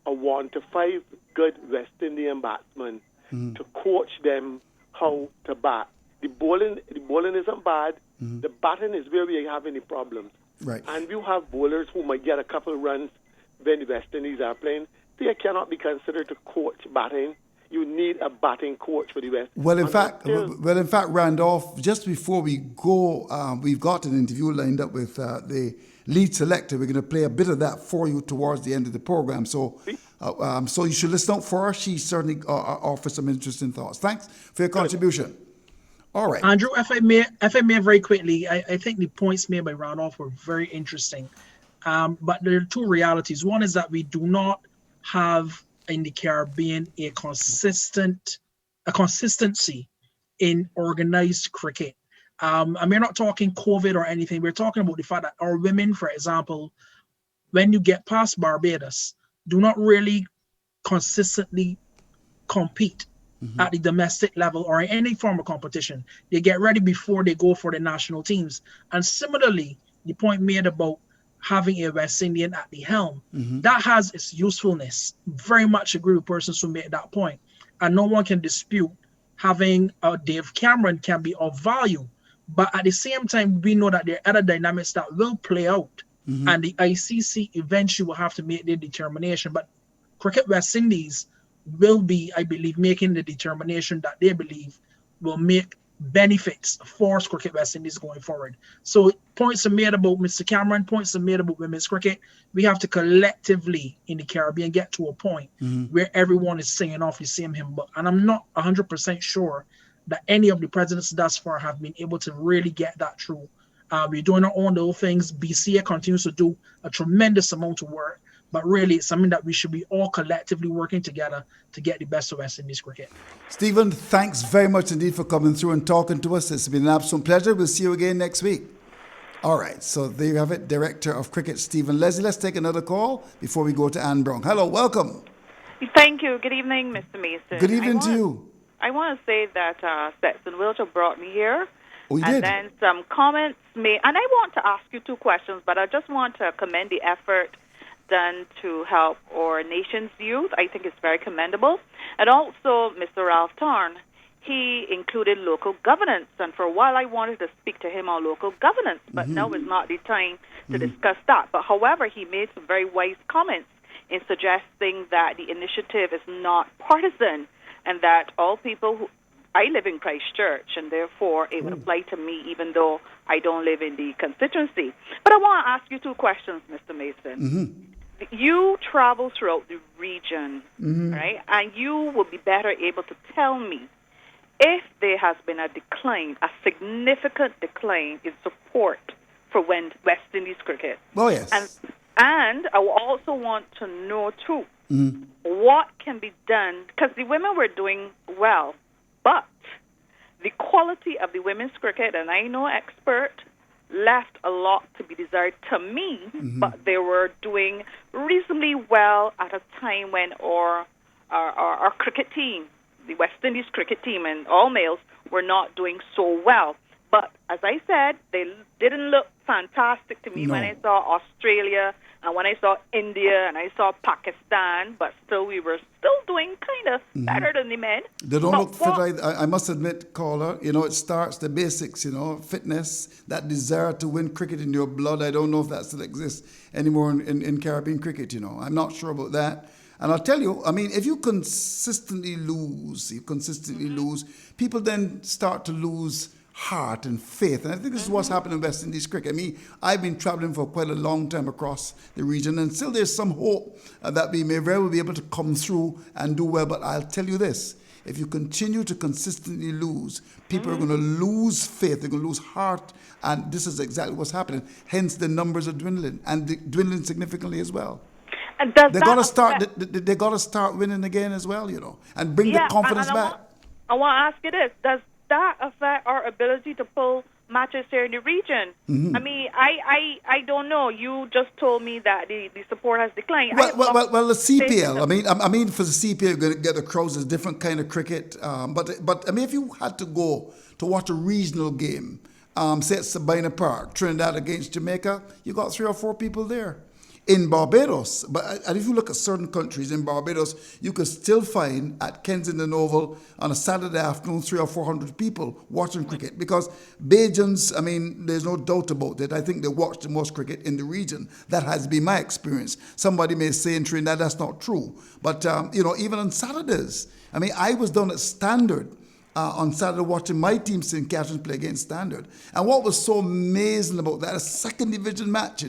a 1 to 5 good West Indian batsmen to coach them how to bat. The bowling isn't bad. The batting is where we have any problems. Right. And you have bowlers who might get a couple of runs when the West Indies are playing. They cannot be considered to coach batting. You need a batting coach for the West. Well, in fact, Randolph, just before we go, we've got an interview lined up with the lead selector. We're going to play a bit of that for you towards the end of the program. So you should listen out for her. She certainly offers some interesting thoughts. Thanks for your contribution. All right. Andrew, if I may very quickly, I think the points made by Randolph were very interesting. But there are 2 realities. One is that we do not have in the Caribbean a consistency in organized cricket. And we're not talking COVID or anything. We're talking about the fact that our women, for example, when you get past Barbados, do not really consistently compete at the domestic level or in any form of competition. They get ready before they go for the national teams. And similarly, the point made about having a West Indian at the helm, that has its usefulness. Very much agree with persons who made that point. And no one can dispute having a Dave Cameron can be of value. But at the same time, we know that there are other dynamics that will play out. And the ICC eventually will have to make their determination. But Cricket West Indies will be, I believe, making the determination that they believe will make benefits for Cricket West Indies going forward. So points are made about Mr. Cameron, points are made about women's cricket. We have to collectively in the Caribbean get to a point where everyone is singing off the same hymn book. And I'm not 100% sure that any of the presidents thus far have been able to really get that through. We're doing our own little things. BCA continues to do a tremendous amount of work. but really it's something that we should be all collectively working together to get the best of West Indies cricket. Stephen, thanks very much indeed for coming through and talking to us. It's been an absolute pleasure. We'll see you again next week. All right, so there you have it, Director of Cricket, Stephen Leslie. Let's take another call before we go to Anne Brown. Hello, welcome. Thank you. Good evening, Mr. Mason. Good evening to you. I want to say that Stetson Wiltshire brought me here. Oh, he and did? Then some comments made. And I want to ask you two questions, but I just want to commend the effort done to help our nation's youth. I think it's very commendable. And also, Mr. Ralph Tarn, he included local governance. And for a while, I wanted to speak to him on local governance, but now is not the time to discuss that. But however, he made some very wise comments in suggesting that the initiative is not partisan and that all people who... I live in Christchurch, and therefore it would apply to me even though I don't live in the constituency. But I want to ask you two questions, Mr. Mason. You travel throughout the region, right? And you will be better able to tell me if there has been a decline, a significant decline in support for West Indies cricket. Oh, yes. And I also want to know, too, what can be done, because the women were doing well, but the quality of the women's cricket, and I know expert, left a lot to be desired to me, but they were doing reasonably well at a time when our cricket team, the West Indies cricket team, and all males were not doing so well. But as I said, they didn't look fantastic to me when I saw Australia and when I saw India and I saw Pakistan, but still we were still doing kind of better than the men. They don't look fit. I must admit, caller, it starts the basics, fitness, that desire to win cricket in your blood. I don't know if that still exists anymore in Caribbean cricket, I'm not sure about that. And I'll tell you, if you consistently lose, people then start to lose heart and faith. And I think this is what's happening in West Indies cricket. I've been traveling for quite a long time across the region, and still there's some hope that we may very well be able to come through and do well. But I'll tell you this, if you continue to consistently lose, people are going to lose faith, they're going to lose heart, and this is exactly what's happening. Hence the numbers are dwindling, and dwindling significantly as well. And they got to start winning again as well, and bring the confidence back. I want to ask you this, does that affect our ability to pull matches here in the region? I don't know. You just told me that the support has declined. Well, the CPL. For the CPL, you're going to get the crowds. It's a different kind of cricket. But if you had to go to watch a regional game, say at Sabina Park, Trinidad against Jamaica, you got 3 or 4 people there. In Barbados, and if you look at certain countries, in Barbados, you could still find at Kensington Oval on a Saturday afternoon 300 or 400 people watching cricket, because Bajans, there's no doubt about it. I think they watch the most cricket in the region. That has been my experience. Somebody may say in Trinidad that's not true, but even on Saturdays, I was down at Standard on Saturday watching my team, St. Catherine's, play against Standard. And what was so amazing about that, a second division match,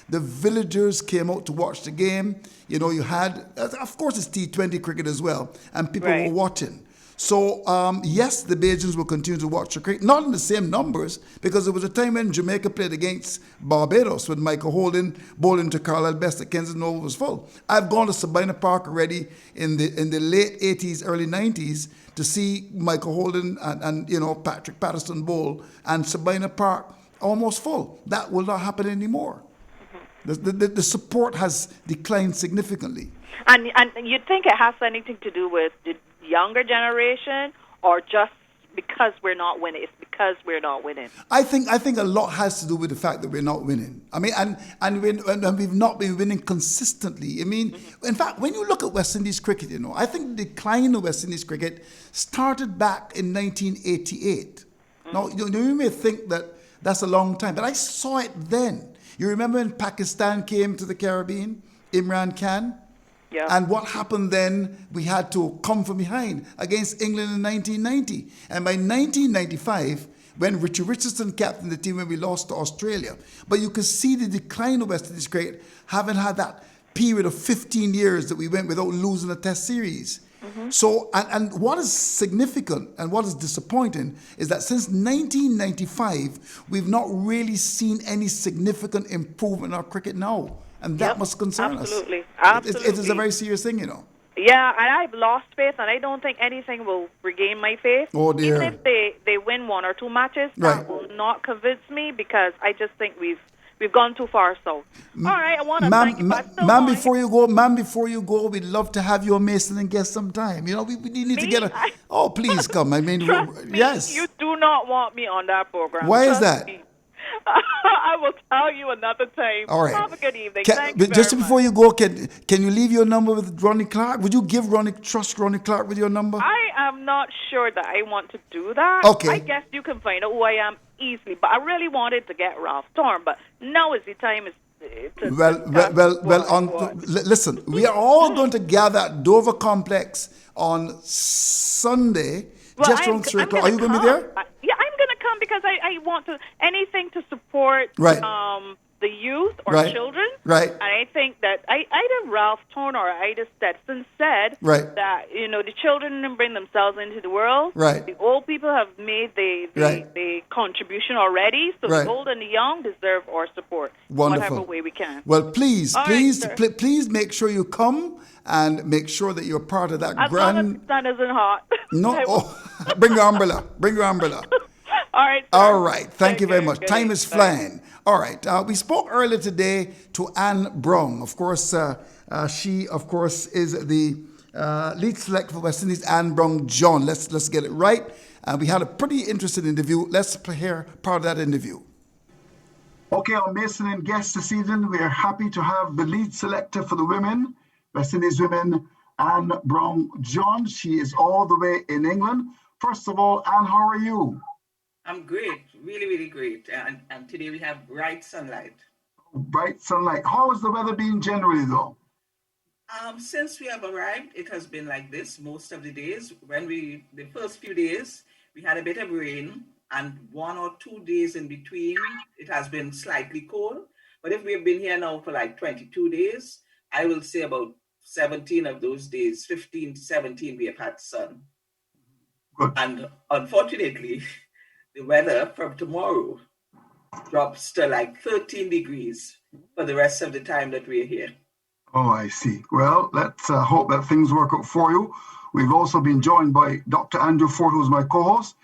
the villagers came out to watch the game. You had, of course, it's T20 cricket as well, and people were watching. So, yes, the Bajans will continue to watch the cricket, not in the same numbers, because there was a time when Jamaica played against Barbados when Michael Holden bowling to Carlisle Best at Kensington Oval was full. I've gone to Sabina Park already in the late 80s, early 90s to see Michael Holden and Patrick Patterson bowl, and Sabina Park almost full. That will not happen anymore. The support has declined significantly. And you think it has anything to do with the younger generation, or just because we're not winning? It's because we're not winning. I think a lot has to do with the fact that we're not winning. And we've not been winning consistently. In fact, when you look at West Indies cricket, I think the decline of West Indies cricket started back in 1988. Now, you may think that that's a long time, but I saw it then. You remember when Pakistan came to the Caribbean, Imran Khan? Yeah. And what happened then, we had to come from behind against England in 1990. And by 1995, when Richie Richardson captained the team when we lost to Australia, but you could see the decline of West Indies cricket, having had that period of 15 years that we went without losing a test series. So, and what is significant and what is disappointing is that since 1995, we've not really seen any significant improvement in our cricket now. And that must concern us. Absolutely. It is a very serious thing, you know. Yeah, and I've lost faith, and I don't think anything will regain my faith. Oh, dear. Even if they win 1 or 2 matches, that will not convince me, because I just think we've gone too far south. All right, I want to thank you. Ma'am, before you go, we'd love to have you on Mason and Guest sometime. You know, we need to get a... Oh, please come. I mean, yes. You do not want me on that program. Why is that? Me. I will tell you another time. All right. Have a good evening. Thank you just very before much. you go, can you leave your number with Ronnie Clark? Would you trust Ronnie Clark with your number? I am not sure that I want to do that. Okay. I guess you can find out who I am easily, but I really wanted to get Ralph Thorne, but now is the time listen, we are all going to gather at Dover Complex on Sunday, just around 3 o'clock. Are you going to be there? Yeah, I'm going to come because I want to anything to support the youth or children. Right. And I think that either Ralph Thorne or Ida Stetson said that, you know, the children didn't bring themselves into the world. Right. The old people have made the contribution already, so the old and the young deserve our support. Wonderful. Whatever way we can. Well, please make sure you come and make sure that you're part of that as long as the sun isn't hot. No, bring your umbrella. Bring your umbrella. All right. All right. Thank you very much. Time is flying. All right. We spoke earlier today to Anne Brong. Of course, she, of course, is the lead selector for West Indies, Anne Brong John. Let's get it right. We had a pretty interesting interview. Let's hear part of that interview. Okay, on Mason and Guest this evening, we are happy to have the lead selector for the women, West Indies women, Anne Brong John. She is all the way in England. First of all, Anne, how are you? I'm great, really, really great. And today we have bright sunlight. Bright sunlight. How has the weather been generally, though? Since we have arrived, it has been like this most of the days. The first few days, we had a bit of rain, and 1 or 2 days in between, it has been slightly cold. But if we've been here now for like 22 days, I will say about 17 of those days, 15 to 17, we have had sun. Good. And unfortunately, the weather from tomorrow drops to like 13 degrees for the rest of the time that we're here. Oh, I see. Well, let's hope that things work out for you. We've also been joined by Dr. Andrew Forde, who's my co-host.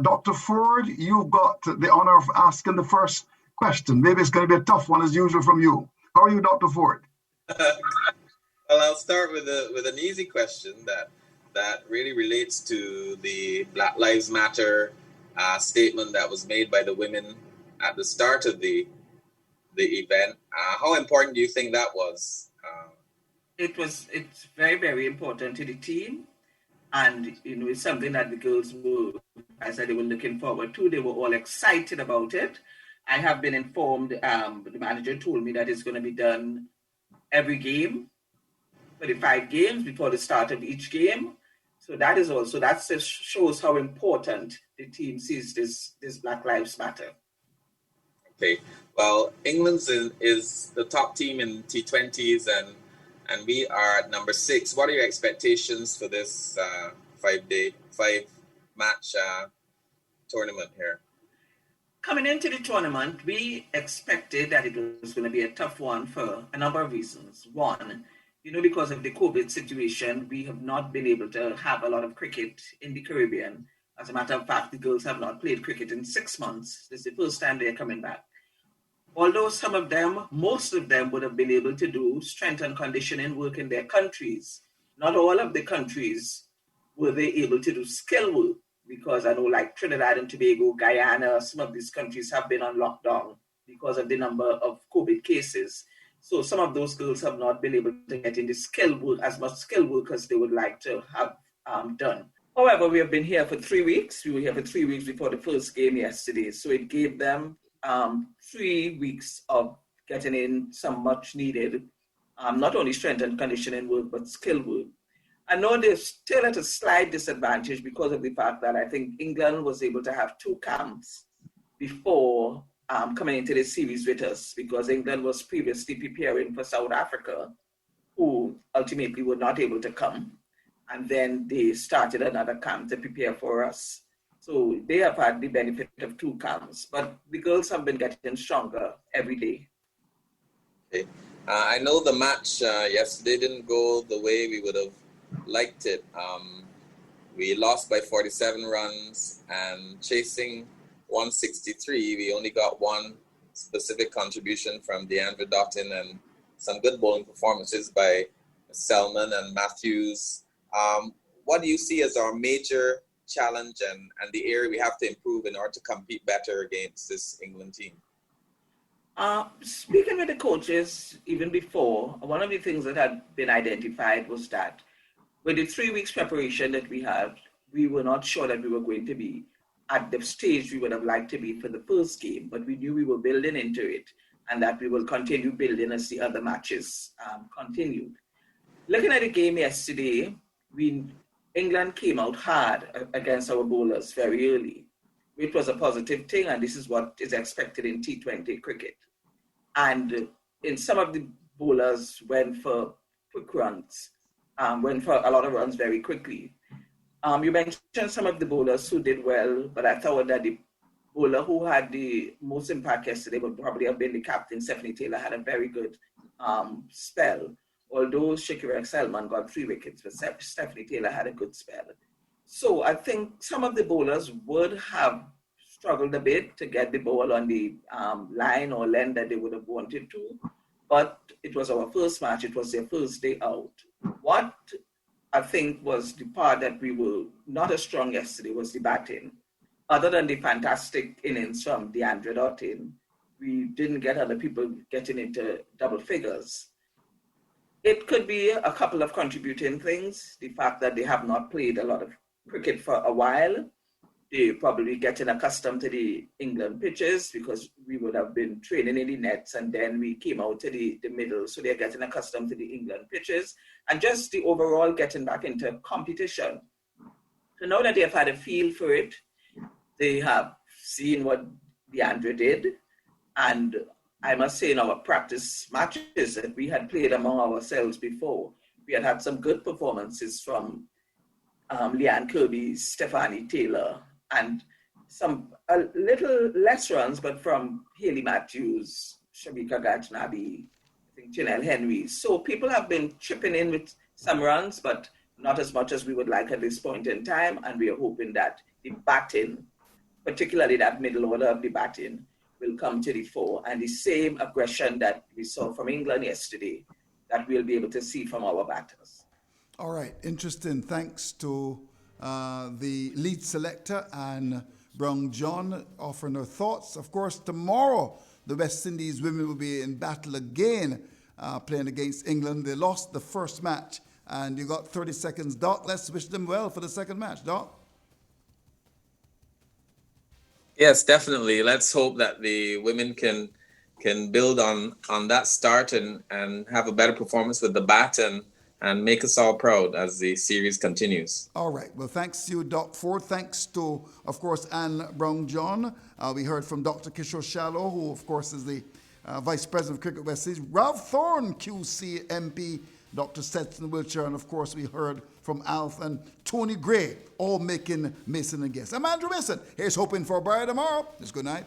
Dr. Forde, you've got the honor of asking the first question. Maybe it's going to be a tough one as usual from you. How are you, Dr. Forde? Well, I'll start with an easy question that really relates to the Black Lives Matter statement that was made by the women at the start of the event. How important do you think that was? It's very, very important to the team, and it's something that the girls were, as I said, they were looking forward to. They were all excited about it. I have been informed. The manager told me that it's going to be done every game, for the 5 games before the start of each game. So that just shows how important the team sees this Black Lives Matter. Okay. Well, England is the top team in T20s, and we are at number 6. What are your expectations for this 5-match tournament here? Coming into the tournament, we expected that it was going to be a tough one for a number of reasons. One, because of the COVID situation, we have not been able to have a lot of cricket in the Caribbean. As a matter of fact, the girls have not played cricket in 6 months. This is the first time they're coming back. Although most of them would have been able to do strength and conditioning work in their countries, not all of the countries were they able to do skill work, because I know like Trinidad and Tobago, Guyana, some of these countries have been on lockdown because of the number of COVID cases. So some of those girls have not been able to get in the skill work, as much skill work as they would like to have done. However, we have been here for 3 weeks. We were here for 3 weeks before the first game yesterday. So it gave them 3 weeks of getting in some much needed, not only strength and conditioning work, but skill work. I know they're still at a slight disadvantage because of the fact that I think England was able to have 2 camps before coming into the series with us, because England was previously preparing for South Africa, who ultimately were not able to come. And then they started another camp to prepare for us. So they have had the benefit of 2 camps, but the girls have been getting stronger every day. Okay. I know the match yesterday didn't go the way we would have liked it. We lost by 47 runs, and chasing 163, we only got one specific contribution from DeAndre Doughton and some good bowling performances by Selman and Matthews. What do you see as our major challenge and the area we have to improve in order to compete better against this England team? Speaking with the coaches, even before, one of the things that had been identified was that with the 3 weeks preparation that we had, we were not sure that we were going to be at the stage we would have liked to be for the first game, but we knew we were building into it and that we will continue building as the other matches continued. Looking at the game yesterday, England came out hard against our bowlers very early, which was a positive thing, and this is what is expected in T20 cricket. And in some of the bowlers went for quick runs, went for a lot of runs very quickly. You mentioned some of the bowlers who did well, but I thought that the bowler who had the most impact yesterday would probably have been the captain. Stephanie Taylor had a very good spell. Although Shakira Selman got 3 wickets, but Stephanie Taylor had a good spell. So I think some of the bowlers would have struggled a bit to get the ball on the line or length that they would have wanted to. But it was our first match. It was their first day out. What I think was the part that we were not as strong yesterday was the batting. Other than the fantastic innings from DeAndre Doughton, we didn't get other people getting into double figures. It could be a couple of contributing things. The fact that they have not played a lot of cricket for a while. They're probably getting accustomed to the England pitches because we would have been training in the nets and then we came out to the middle. So they're getting accustomed to the England pitches and just the overall getting back into competition. So now that they've had a feel for it, they have seen what DeAndre did. And I must say in our practice matches that we had played among ourselves before, we had some good performances from Leanne Kirby, Stephanie Taylor, and a little less runs, but from Hayley Matthews, Shabika Gajnabi, I think Janelle Henry. So people have been chipping in with some runs, but not as much as we would like at this point in time. And we are hoping that the batting, particularly that middle order of the batting, will come to the fore, and the same aggression that we saw from England yesterday, that we'll be able to see from our batters. All right, interesting. Thanks to the lead selector and Brown John offering their thoughts. Of course, tomorrow the West Indies women will be in battle again, playing against England. They lost the first match, and you got 30 seconds, Doc. Let's wish them well for the second match, Doc. Yes, definitely. Let's hope that the women can build on that start and have a better performance with the bat and make us all proud as the series continues. All right. Well, thanks to you, Doc Forde. Thanks to, of course, Anne Brown-John. We heard from Dr. Kishore Shallow, who, of course, is the Vice President of Cricket West Indies. Ralph Thorne, QC MP, Dr. Stetson Wiltshire, and, of course, we heard from Alf and Tony Gray, all making Mason and guests. I'm Andrew Mason. Here's hoping for a brighter tomorrow. Just good night.